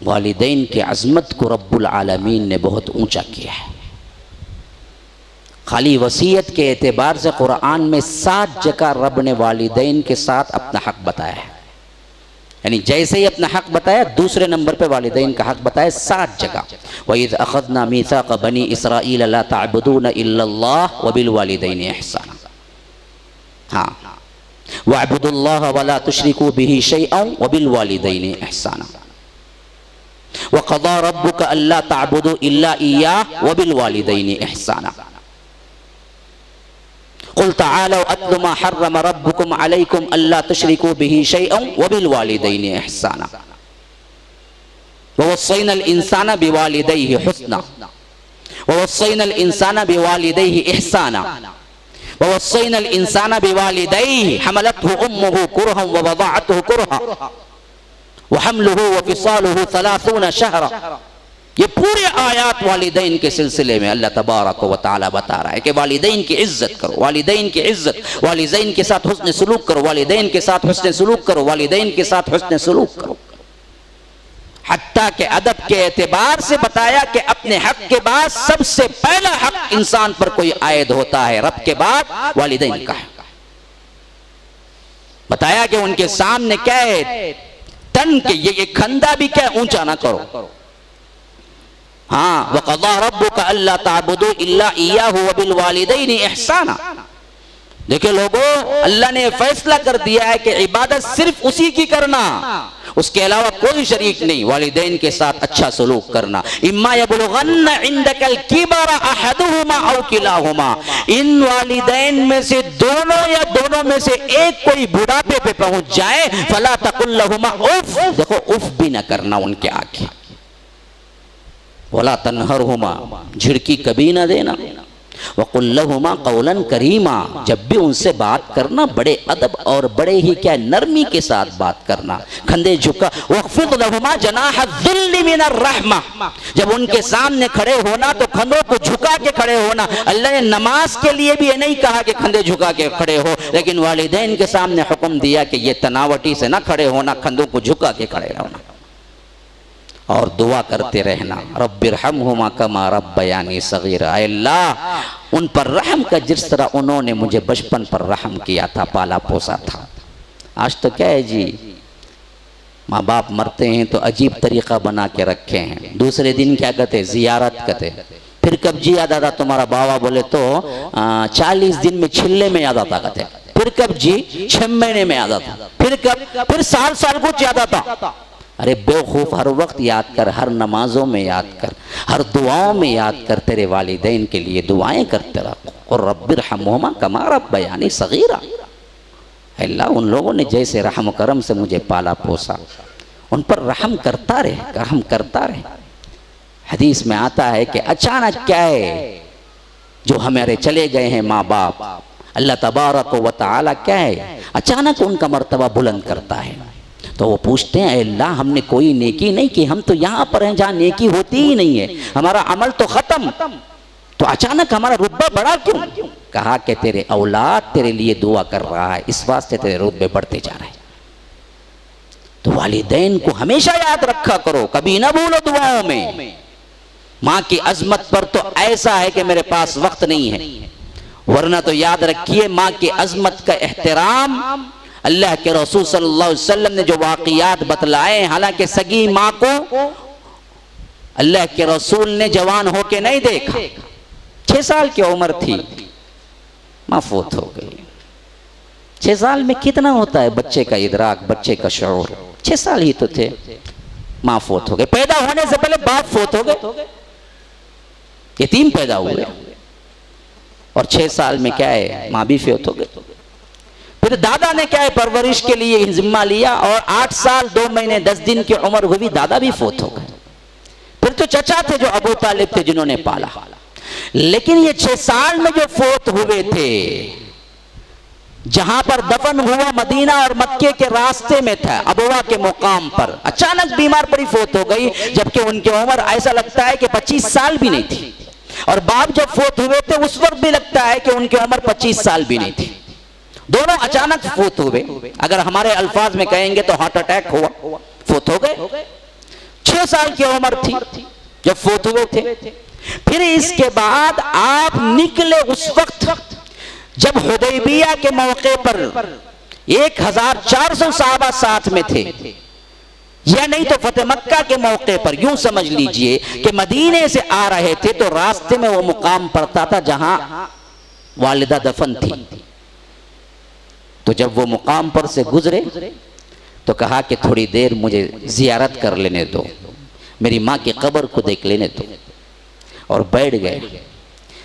वालिदैन की अज़मत को रब्बुल आलमीन ने बहुत ऊंचा किया है। खाली वसीयत के एतबार से कुरान में 7 जगह रब ने वालिदैन के साथ अपना हक बताया है। यानी जैसे ही अपना हक बताया, दूसरे नंबर पे वालिदैन का हक बताया 7 जगह। वइज़ अख़ज़ना मीसाक़ बनी इसराईल ला तअबुदून इल्लल्लाह व बिल वालिदैन इहसाना। हाँ, वअबुदुल्लाह व ला तुशरिकू बिही शैअन व बिल वालिदैन इहसाना। व क़ज़ा रब्बुका अल्ला तअबुदू इल्ला इय्याहु व बिल वालिदैन इहसाना। क़ुल तआलौ अत्लु मा हर्रम रब्बुकुम अलैकुम अल्ला तुशरिकू बिही शैअन व बिल वालिदैन इहसाना। व वस्सैनल इंसाना बिवालिदैहि हुस्ना व वस्सैनल इंसाना बिवालिदैहि इहसाना व वस्सैनल इंसाना बिवालिदैहि हमलतहु उम्मुहु कुरहन व वदअतहु कुरहा व हम्लुहु व फिसालुहु 30 शहरा। ये पूरे आयात वालिदैन के सिलसिले में अल्लाह तबारक व तआला बता रहा है कि वालिदैन की इज्जत करो, वालिदैन की इज्जत, वालिदैन के साथ हुस्न सलूक करो, वालिदैन के साथ हुस्न सलूक करो, वालिदैन के साथ हुस्न सलूक करो। हत्ता के अदब के एतबार से बताया कि अपने हक के बाद सबसे पहला हक इंसान पर कोई आयद होता है, रब के बाद वालिदैन का है। बताया कि उनके सामने क्या है, तन के ये खंदा भी क्या ऊंचा ना करो। हाँ, वक़ज़ा रब्बुका अल्ला तअबुदू इल्ला इय्याहु व बिल वालिदैन इहसाना। देखिए लोगों, अल्लाह ने फैसला कर दिया है कि इबादत सिर्फ उसी की करना, उसके अलावा कोई शरीक नहीं। वालिदैन के साथ अच्छा सलूक करना। इम्मा यबलुगन्ना इंदकल किबरा अहदुहुमा औ किलाहुमा, इन वालिदैन में से दोनों या दोनों में से एक कोई बुढ़ापे पे पहुंच जाए, फला तकुल लहुमा उफ, देखो उफ भी न करना उनके आगे। वला तनहरहुमा, झिड़की कभी ना देना। वक़ुल लहुमा क़ौलन करीमा, जब भी उनसे बात करना बड़े अदब और बड़े ही क्या नरमी के साथ बात करना। कंधे झुका, वख़्फ़िज़ लहुमा जनाह ज़िल्लि मिनर रहमा, जब उनके सामने खड़े होना तो कंधों को झुका के खड़े होना। अल्लाह ने नमाज के लिए भी ये नहीं कहा कि कंधे झुका के खड़े हो, लेकिन वालिदैन के सामने हुक्म दिया कि ये तनावटी से ना खड़े होना, कंधों को झुका के खड़े रहना। और दुआ करते रहना, रब्बिरहमहुमा कमा रब्बयानी सगीरा, अल्लाह उन पर रहम का जिस तरह उन्होंने मुझे बचपन पर रहम किया था, पाला पोसा था। आज तो क्या है जी, माँ बाप मरते हैं तो अजीब तरीक़ा बना के रखे हैं। दूसरे दिन क्या कहते, ज़ियारत कहते। फिर कब जी याद आता तुम्हारा बाबा, बोले तो 40 दिन में छिल्ले में याद आता कहते। फिर कब जी, 6 महीने में याद आता। फिर कब, फिर साल साल कुछ याद आता। अरे बेवकूफ़, हर वक्त याद कर, हर नमाजों में याद कर, हर दुआओं में याद कर, तेरे वालिदैन के लिए दुआएं करते रहो। और रब्बिरहमुहुमा कमा रब्बयानी सगीरा। अल्लाह, उन लोगों ने जैसे रहम करम से मुझे पाला पोसा, उन पर रहम करता रहे, रहम करता रहे। हदीस में आता है कि अचानक क्या है, जो हमारे चले गए हैं माँ बाप, अल्लाह तबारक व तआला क्या है, अचानक उनका मर्तबा बुलंद करता है। तो वो पूछते हैं, अल्लाह हमने कोई नेकी नहीं की, हम तो यहाँ पर हैं जहाँ नेकी होती ही नहीं है, हमारा अमल तो ख़त्म, तो अचानक हमारा रुतबा बढ़ा क्यों? कहा कि तेरे औलाद तेरे लिए दुआ कर रहा है, इस वास्ते तेरे रुतबे बढ़ते जा रहे हैं। तो वालिदैन को हमेशा याद रखा करो, कभी ना भूलो दुआओं में। माँ की अजमत पर तो ऐसा है कि मेरे पास वक्त नहीं है, वरना तो याद रखिए माँ की अजमत का एहतराम अल्लाह के रसूल सल्लल्लाहु अलैहि वसल्लम ने जो वाक़ियात बतलाए, हालांकि सगी माँ को अल्लाह के रसूल ने जवान होके नहीं देखा, 6 साल की उम्र थी, माँ फौत हो गई। 6 साल में कितना होता है बच्चे का इदराक, बच्चे का शऊर, 6 साल ही तो थे, माँ फौत हो गए। पैदा होने से पहले बाप फौत हो गए, यतीम पैदा हुए, और 6 साल में क्या है, माँ भी फौत हो गई। फिर दादा ने क्या है, परवरिश के लिए जिम्मा लिया, और 8 साल 2 महीने 10 दिन की उम्र हुई, दादा भी फौत हो गए। फिर तो चचा थे जो अबू तालिब थे, जिन्होंने पाला। लेकिन ये 6 साल में जो फौत हुए थे, जहां पर दफन हुआ मदीना और मक्के के रास्ते में था, अबवा के मुकाम पर, अचानक बीमार पड़ी, फौत हो गई, जबकि उनकी उम्र ऐसा लगता है कि 25 साल भी नहीं थी। और बाप जब फौत हुए थे उस वक्त भी लगता है कि उनकी उम्र 25 साल भी नहीं थी। दोनों अचानक फौत हुए, अगर हमारे अल्फाज में कहेंगे तो हार्ट अटैक हुआ, फौत हो गए। 6 साल की उम्र थी जब फौत हुए थे। फिर इसके बाद आप निकले उस वक्त जब हुदैबिया के मौके पर 1400 सहाबा साथ में थे, या नहीं तो फतेह मक्का के मौके पर। यूं समझ लीजिए कि मदीने से आ रहे थे तो रास्ते में वो मुकाम पड़ता था जहां वालिदा दफन थी। तो जब वो मुकाम पर से गुजरे तो कहा कि थोड़ी देर मुझे जियारत कर लेने दो, मेरी माँ की कब्र को देख लेने दो, और बैठ गए।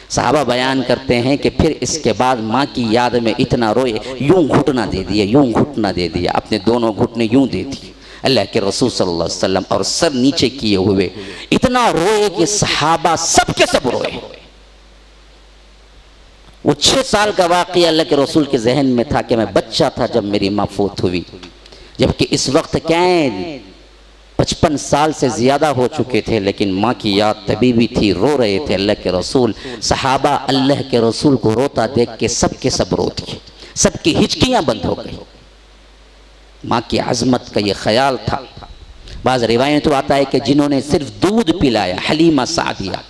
साहबा बयान करते हैं कि फिर इसके बाद माँ की याद में इतना रोए, यूं घुटना दे दिया, यूं घुटना दे दिया, अपने दोनों घुटने यूं दे दिए अल्लाह के रसूल सल्लल्लाहु अलैहि वसल्लम, और सर नीचे किए हुए इतना रोए कि सहाबा सब के सब रोए। वो 6 साल का वाक़या अल्लाह के रसूल के जहन में था कि मैं बच्चा था जब मेरी माँ फौत हुई, जबकि इस वक्त क्या है 55 साल से ज़्यादा हो चुके थे, लेकिन माँ की याद तभी भी थी, रो रहे थे अल्लाह के रसूल। सहाबा अल्लाह के रसूल को रोता देख के सब के सब रो दिए, सबकी हिचकियाँ बंद हो गई। माँ की अज़मत का ये ख्याल था। बाज़ रिवायत आता है कि जिन्होंने सिर्फ दूध पिलाया, हलीमा सादिया,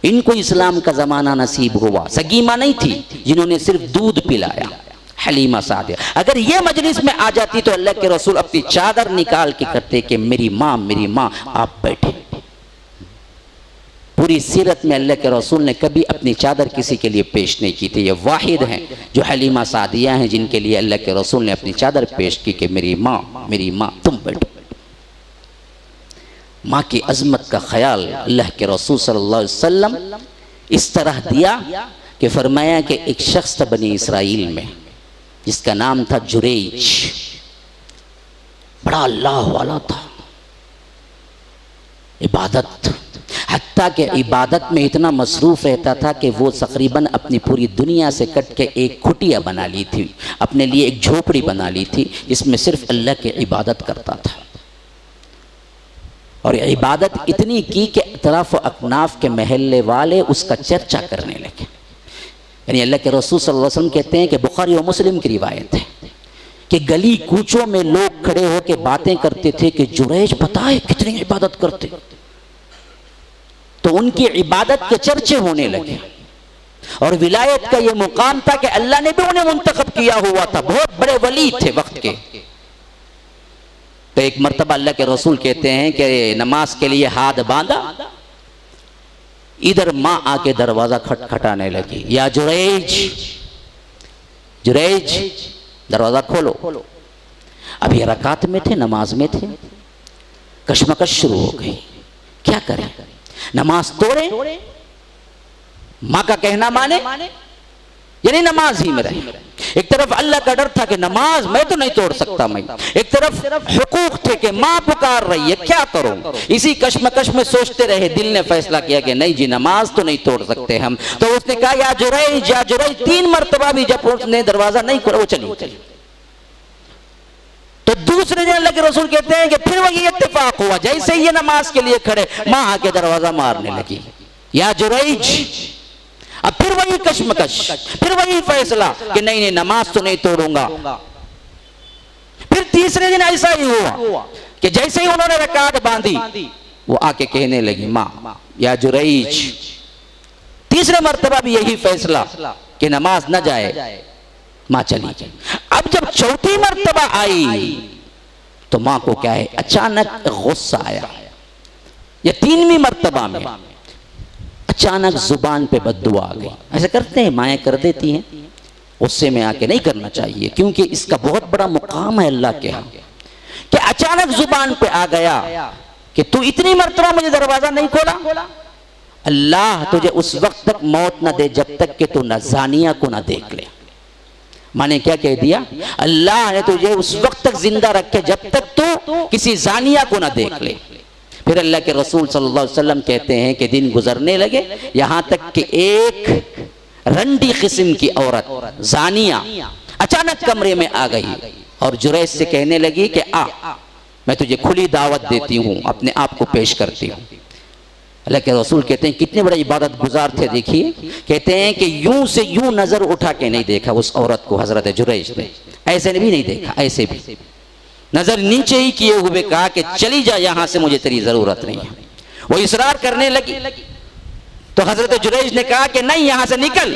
इनको इस्लाम का ज़माना नसीब हुआ। सगी माँ नहीं थी, जिन्होंने सिर्फ दूध पिलाया, हलीमा सादिया। अगर ये मजलिस में आ जाती तो अल्लाह के रसूल अपनी चादर निकाल के करते कि मेरी माँ आप बैठे। पूरी सीरत में अल्लाह के रसूल ने कभी अपनी चादर किसी के लिए पेश नहीं की थी। ये वाहिद हैं जो हलीमा सादिया हैं जिनके लिए अल्लाह के रसूल ने अपनी चादर पेश की कि मेरी माँ तुम बैठो। माँ की अजमत का ख्याल अल्लाह के रसूल सल्लल्लाहु अलैहि वसल्लम इस तरह दिया कि फरमाया कि एक शख्स था बनी इसराइल में जिसका नाम था जुरैज, बड़ा अल्लाह वाला था, इबादत, हत्ता के इबादत में इतना मसरूफ़ रहता था कि वो तकरीबन अपनी पूरी दुनिया से कट के एक कुटिया बना ली थी, अपने लिए एक झोपड़ी बना ली थी जिसमें सिर्फ अल्लाह की इबादत करता था। और इबादत इतनी की कि अतराफ अकनाफ के महल्ले वाले उसका चर्चा करने लगे। यानी अल्लाह के रसूल सल्लल्लाहु अलैहि वसल्लम कहते हैं कि बुखारी और मुस्लिम की रिवायत है कि गली कूचों में लोग खड़े होकर बातें करते थे कि जुरैज पता है कितनी इबादत करते, तो उनकी इबादत के चर्चे होने लगे। और विलायत का ये मुकाम था कि अल्लाह ने भी उन्हें मुंतखब किया हुआ था, बहुत बड़े वली थे वक्त के। तो एक मर्तबा अल्लाह के रसूल कहते हैं कि नमाज के लिए हाथ बांधा, इधर माँ आके दरवाजा खटखटाने लगी, या जुरैज जुरैज दरवाजा खोलो। अब ये रकात में थे, नमाज में थे, कश्मकश शुरू हो गई, क्या करें, नमाज तोड़े, माँ का कहना माने, यानी नमाज ही में रहे। एक तरफ अल्लाह का डर था कि नमाज मैं तो नहीं तोड़ सकता मैं, एक तरफ हुकूक थे कि माँ पुकार रही है, क्या करूं। इसी कश्मकश में सोचते रहे, दिल ने फैसला किया कि नहीं जी नमाज तो नहीं तोड़ सकते हम। तो उसने कहा या जुरैज, 3 मरतबा भी जब उसने दरवाजा नहीं खोला, वो चली। तो दूसरे दिन अल्लाह के रसूल कहते हैं कि फिर वही इत्तेफाक हुआ, जैसे ही ये नमाज के लिए खड़े, माँ आके दरवाजा मारने लगी, या जुरैज। अब फिर वही कश्मकश, फिर वही फैसला कि नहीं नहीं नमाज तो नहीं तोड़ूंगा। फिर तीसरे दिन ऐसा ही हुआ कि जैसे ही उन्होंने रकात बांधी, वो आके कहने लगी माँ या जुरैज। तीसरे मर्तबा भी यही फैसला कि नमाज न जाए, माँ चली गई। अब जब चौथी मर्तबा आई तो माँ को क्या है, अचानक गुस्सा आया। या 3वीं मर्तबा में अचानक जुबान पे बद्दुआ आ गई। ऐसा करते हैं, माएँ कर देती हैं, गुस्से में आके नहीं करना चाहिए, क्योंकि इसका बहुत बड़ा मुकाम है अल्लाह के यहाँ। कि अचानक जुबान पे आ गया कि तू इतनी मर्तबा मुझे दरवाजा नहीं खोला, अल्लाह तुझे उस वक्त तक मौत न दे जब तक कि तू न ज़ानिया को न देख ले। माने क्या कह दिया, अल्लाह ने तुझे उस वक्त तक जिंदा रखे जब तक तू किसी जानिया को ना देख ले। फिर अल्लाह के रसूल सल्लल्लाहु अलैहि वसल्लम कहते हैं कि दिन गुजरने लगे, यहाँ तक कि एक रंडी किस्म की औरत जानिया अचानक कमरे में आ गई और जुरैज से कहने लगी कि आ, मैं तुझे खुली दावत देती हूँ, अपने आप को पेश करती हूँ। अल्लाह के रसूल कहते हैं कितने बड़े इबादत गुजार थे, देखिए कहते हैं कि यूं से यूं नजर उठा के नहीं देखा उस औरत को हजरत जुरैज ने, ऐसे भी नहीं देखा, ऐसे भी नजर नीचे ही किए हुए कहा कि चली जा यहाँ से, मुझे तेरी जरूरत नहीं है। वो इसरार करने लगी तो हजरत जुरैज ने कहा कि नहीं, यहाँ से निकल।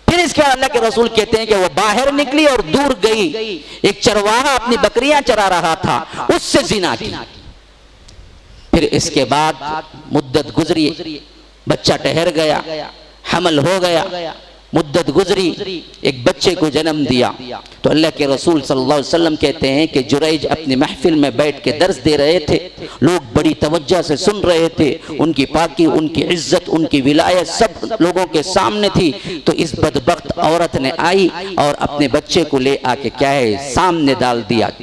फिर इसके बाद अल्लाह के रसूल कहते हैं कि वो बाहर निकली और दूर गई, एक चरवाहा अपनी बकरियां चरा रहा था, उससे जिना की। फिर इसके बाद मुद्दत गुजरी, बच्चा ठहर गया, हमल हो गया, मुद्दत गुजरी, एक बच्चे को जन्म दिया। तो अल्लाह के रसूल सल्लल्लाहु अलैहि वसल्लम कहते हैं कि जुरैज अपनी महफिल में बैठ के दर्स दे रहे थे, लोग बड़ी तवज्जो से सुन रहे थे, उनकी पाकी, उनकी इज्जत, उनकी विलायत सब लोगों के सामने थी। तो इस बदबख्त औरत ने आई और अपने बच्चे को ले आके क्या है सामने डाल दिया,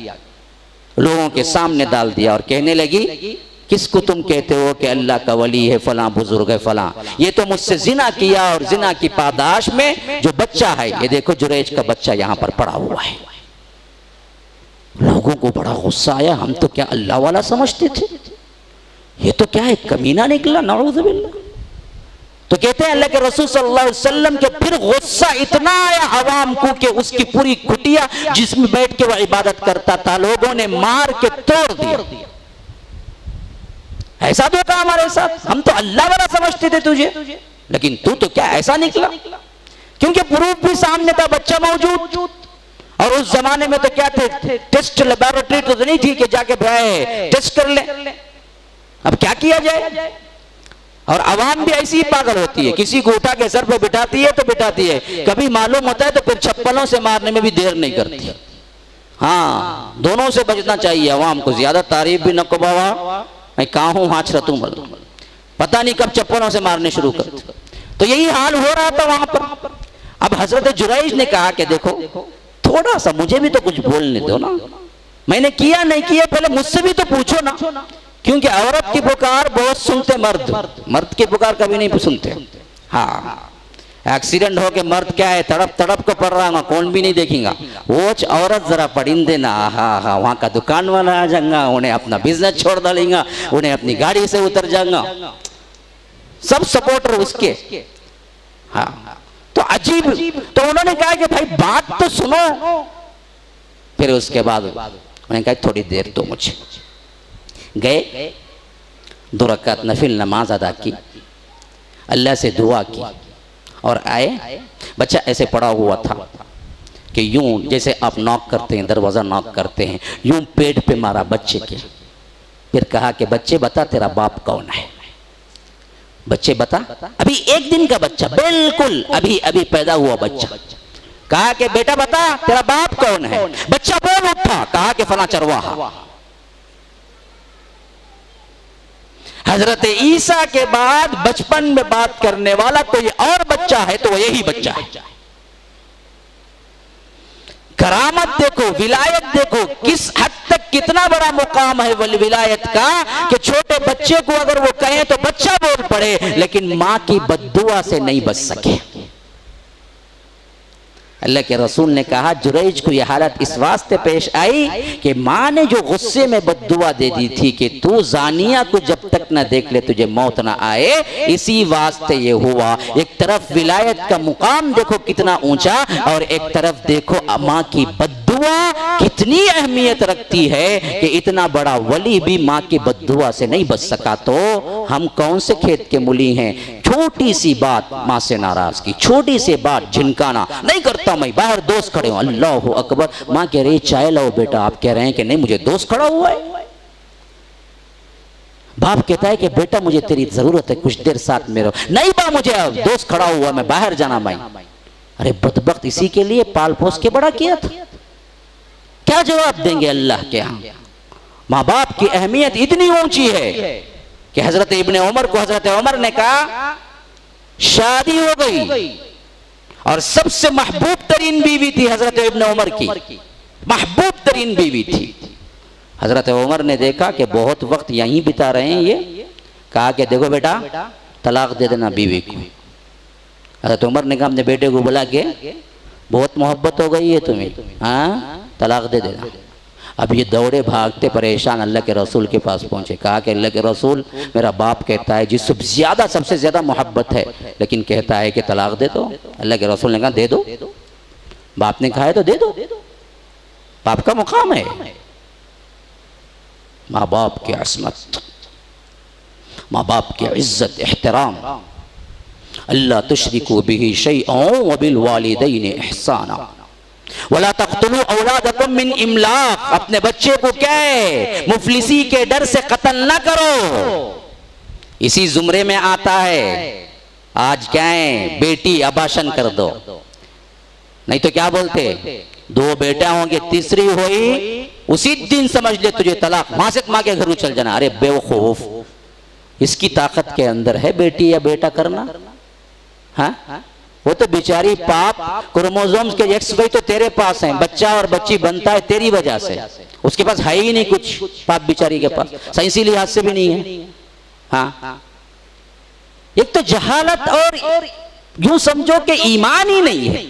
लोगों के सामने डाल दिया और कहने लगी किसको तुम कहते हो कि अल्लाह का वली है, फलां बुजुर्ग है फलां, ये तो मुझसे जिना किया और जिना की पादाश में जो बच्चा है, ये देखो जुरैज का बच्चा यहाँ पर पड़ा हुआ है। लोगों को बड़ा गुस्सा आया, हम तो क्या अल्लाह वाला समझते थे, ये तो क्या है कमीना निकला, नाउज़ुबिल्लाह। तो कहते हैं अल्लाह के रसूल सल्लल्लाहु अलैहि वसल्लम के फिर गुस्सा इतना आया अवाम को कि उसकी पूरी कुटिया जिसमें बैठ के वह इबादत करता था, लोगों ने मार के तोड़ दिया। ऐसा तो कहा हमारे साथ, हम तो अल्लाह वाला समझते थे तुझे, लेकिन तू तो क्या ऐसा निकला। क्योंकि प्रूफ भी सामने था, बच्चा मौजूद, और उस जमाने में तो क्या थे, टेस्ट लेबोरेटरी तो नहीं थी कि जाके टेस्ट कर ले। अब क्या किया जाए, और आवाम भी ऐसी ही पागल होती है, किसी को उठा के सर पे बिठाती है तो बिठाती है, कभी मालूम होता है तो फिर चप्पलों से मारने में भी देर नहीं करती। हाँ, दोनों से बचना चाहिए आवाम को, ज्यादा तारीफ भी न को बाबा, मैं कहाँ हूँ हाथ रतूं, पता नहीं कब चप्पलों से मारने शुरू कर। तो यही हाल हो रहा था वहां पर। अब हजरत जुरैज ने कहा कि देखो थोड़ा सा मुझे भी तो कुछ बोलने दो ना, मैंने किया नहीं किया पहले मुझसे भी तो पूछो ना, क्योंकि औरत की पुकार बहुत सुनते मर्द की पुकार कभी नहीं सुनते। हाँ, एक्सीडेंट हो के मर्द क्या है तड़प तड़प को पड़ रहा है, कौन भी नहीं देखेगा, वो औरत जरा पड़िंदे ना, हाँ वहाँ का दुकान वाला आ जाएगा, उन्हें अपना बिजनेस छोड़ डालेगा, उन्हें अपनी गाड़ी से उतर जाएगा, सब सपोर्टर उसके। हाँ, तो अजीब। तो उन्होंने कहा कि भाई बात तो सुनो। फिर उसके बाद उन्होंने कहा थोड़ी देर तो मुझे गए, 2 रकात नफिल नमाज अदा की, अल्लाह से दुआ की और आए। बच्चा ऐसे पड़ा हुआ था, कि यूं जैसे आप नॉक करते हैं, दरवाज़ा नॉक करते हैं, यूं पेट पे मारा बच्चे के। फिर कहा कि बच्चे बता तेरा बाप कौन है। बच्चे बता, अभी 1 दिन का बच्चा, बिल्कुल अभी अभी पैदा हुआ बच्चा। कहा कि बेटा बता तेरा बाप कौन है। बच्चा बोल उठा, कहा कि फला चरवाहा। हजरत ईसा के बाद बचपन में बात करने वाला कोई और बच्चा है तो वो यही बच्चा है। करामत देखो, विलायत देखो, किस हद तक कितना बड़ा मुकाम है विलायत का कि छोटे बच्चे को अगर वो कहें तो बच्चा बोल पड़े, लेकिन मां की बद्दुआ से नहीं बच सके। अल्लाह के रसूल ने कहा जुरैज को यह हालत इस वास्ते पेश आई कि माँ ने जो गुस्से में बद्दुआ दे दी थी कि तू जानिया को जब तक न देख ले तुझे मौत ना आए, इसी वास्ते ये हुआ। एक तरफ विलायत का मुकाम देखो कितना ऊंचा, और एक तरफ देखो माँ की बद्दुआ कितनी अहमियत रखती है कि इतना बड़ा वली भी माँ की बद्दुआ से नहीं बच सका। तो हम कौन से खेत के मूली हैं। छोटी सी बात माँ से नाराज की, छोटी सी बात झिनकाना नहीं करता मैं, बाहर दोस्त खड़े हो, अल्लाह अकबर, माँ कह रही चाय लाओ बेटा, आप कह रहे हैं कि नहीं मुझे दोस्त खड़ा हुआ है। बाप कहता है कि बेटा मुझे तेरी जरूरत है, कुछ देर साथ में रहो। नहीं बा मुझे अब दोस्त खड़ा हुआ, मैं बाहर जाना भाई। अरे बदबख्त, इसी के लिए पाल पोस के बड़ा किया था। क्या जवाब देंगे अल्लाह के यहाँ। माँ बाप की अहमियत इतनी ऊंची है कि हजरत इब्ने उमर को हजरत उमर ने कहा शादी हो गई और सबसे महबूब तरीन बीवी थी हजरत इब्ने उमर की, महबूब तरीन बीवी थी। हजरत उमर ने देखा कि बहुत वक्त यहीं बिता रहे हैं ये, कहा कि देखो बेटा तलाक दे देना बीवी को। हजरत उमर ने कहा अपने बेटे को बुला के बहुत मोहब्बत हो गई है तुम्हें, हाँ तलाक दे देना। अब ये दौड़े भागते परेशान अल्लाह के रसूल के पास पहुंचे। कहा कि अल्लाह के रसूल मेरा बाप कहता है जिससे ज्यादा सबसे ज्यादा मोहब्बत है, लेकिन कहता है कि तलाक दे दो। अल्लाह के रसूल ने कहा दे दो। बाप ने कहा है तो दे दो, बाप का मुकाम है। माँ बाप की अस्मत, माँ बाप की इज्जत एहतराम। अल्लाह तुशरिकू बिही शैअन व बिल वालिदैन इहसाना वला तक़्तुलू औलादकुम मिन इमलाक। अपने बच्चे को क्या है मुफलिसी के डर से कत्ल ना करो। इसी जुमरे में आता है आज क्या है बेटी अबाशन कर दो, नहीं तो क्या बोलते 2 बेटा होंगे तीसरी हुई उसी दिन समझ ले तुझे तलाक, मां से मां के घर चल जाना। अरे बेवकूफ, इसकी ताकत के अंदर है बेटी या बेटा करना। हाँ वो तो बेचारी पाप क्रोमोसोम्स के XY तो तेरे पास हैं, बच्चा और बच्ची बनता है तेरी वजह से, उसके पास है ही नहीं कुछ, पाप बेचारी के पास साइंसी लिहाज से भी नहीं है। हाँ एक तो जहालत और यूं समझो कि ईमान ही नहीं है।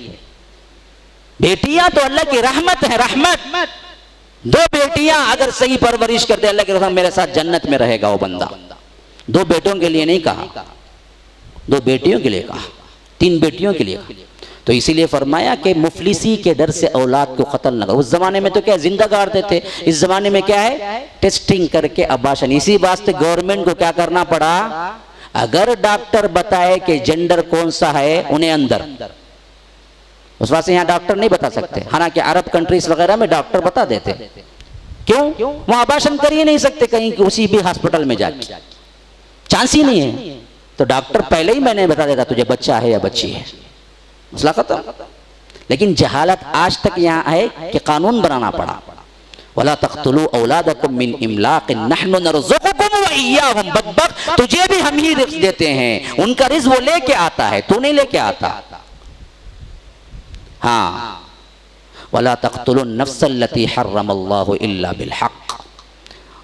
बेटियां तो अल्लाह की रहमत है, रहमत। 2 बेटियां अगर सही परवरिश कर दे अल्लाह के रसूल मेरे साथ जन्नत में रहेगा वो बंदा। 2 बेटों के लिए नहीं कहा, 2 बेटियों के लिए कहा, 3 बेटियों के लिए। तो इसीलिए फरमाया कि मुफलिसी के डर से औलाद को कत्ल न करो। उस जमाने में तो क्या जिंदा गाड़ते थे, इस जमाने में क्या है टेस्टिंग करके अबाशन। इसी वास्ते गवर्नमेंट को क्या करना पड़ा, अगर डॉक्टर बताए कि जेंडर कौन सा है उन्हें अंदर, उस वास्ते यहाँ डॉक्टर नहीं बता सकते। हालांकि अरब कंट्रीज वगैरह में डॉक्टर बता देते, क्यों वहां अबाशन कर ही नहीं सकते कहीं उसी भी हॉस्पिटल में जाके, चांस ही नहीं है। तो डॉक्टर पहले ही मैंने बता देता तुझे बच्चा है या बच्ची है, मसला खत्म। लेकिन जहालत आज तक यहाँ है कि कानून बनाना पड़ा, वला तक़्तुलू औलादकुम मिन इमलाक़ नहनु नरज़ुक़ुकुम व इय्याहुम। बदबख्त तुझे भी हम ही रिज़्क़ देते हैं, उनका रिज़्क़ वो लेके आता है, तू नहीं लेके आता। हाँ वला तक़्तुलु नफ्सल्लती हर्रमल्लाहु इल्ला बिल हक़।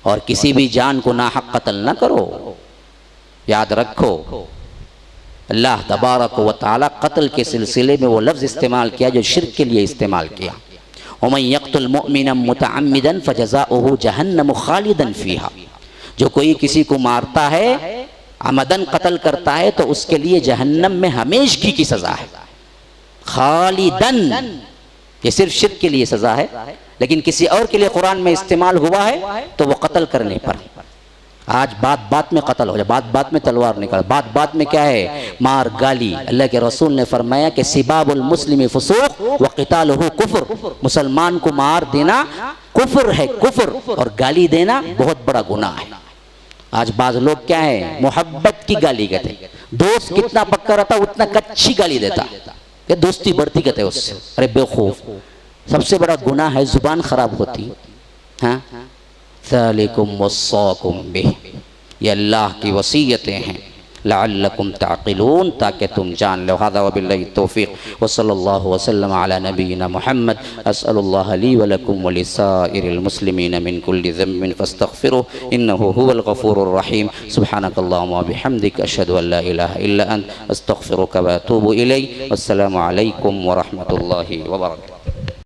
और किसी भी जान को नाहक कत्ल न करो। याद रखो अल्लाह तबारक व तआला कत्ल के सिलसिले में वो लफ्ज़ इस्तेमाल किया जो शिर्क के लिए इस्तेमाल किया। वमन यक़्तुल मुअमिनन मुतअम्मिदन फजज़ाउहु जहन्नम खालिदन फ़ीहा। जो कोई किसी को मारता है अमदन कत्ल करता है तो उसके लिए जहन्नम में हमेशगी की सज़ा है। खालिदन ये सिर्फ शिर्क के लिए सज़ा है, लेकिन किसी और के लिए कुरान में इस्तेमाल हुआ है तो वो कत्ल करने पर। आज बात बात में कत्ल हो जाए, बात बात में तलवार निकाल, बात बात में क्या है, मार गाली। अल्लाह के रसूल ने फरमाया कि सिबाबुल मुस्लिम फुसूक व क़ितालुहु कुफ्र, मुसलमान को मार देना कुफ्र है, कुफ्र, और गाली देना बहुत बड़ा गुनाह है। आज बाज लोग क्या है, मोहब्बत की गाली कहते, दोस्त कितना पक्का रहता उतना कच्ची गाली देता, ये दोस्ती बढ़ती कहते उससे। अरे बेवकूफ, सबसे बड़ा गुनाह है जुबान खराब होती। हाँ, ज़ालिकुम वस्साकुम बिह, ये अल्लाह की वसीयतें हैं, लअल्लकुम ताक़िलून, ताकि तुम जान लो। हाज़ा व बिल्लाहि तौफ़ीक़ व सल्लल्लाहु वसल्लम अला नबीना मुहम्मद। अस्अलुल्लाह ली व लकुम व लिसाइरिल मुस्लिमीन मिन कुल्लि ज़म्बिन फ़स्तग़फ़िरुहु इन्नहु हुवल गफ़ूरुर रहीम। सुब्हानकल्लाहुम्मा व बिहम्दिक अशहदु अन ला इलाहा इल्ला अंत अस्तग़फ़िरुका व अतूबु इलैक। अस्सलामु अलैकुम व रहमतुल्लाहि व बरकातुहू।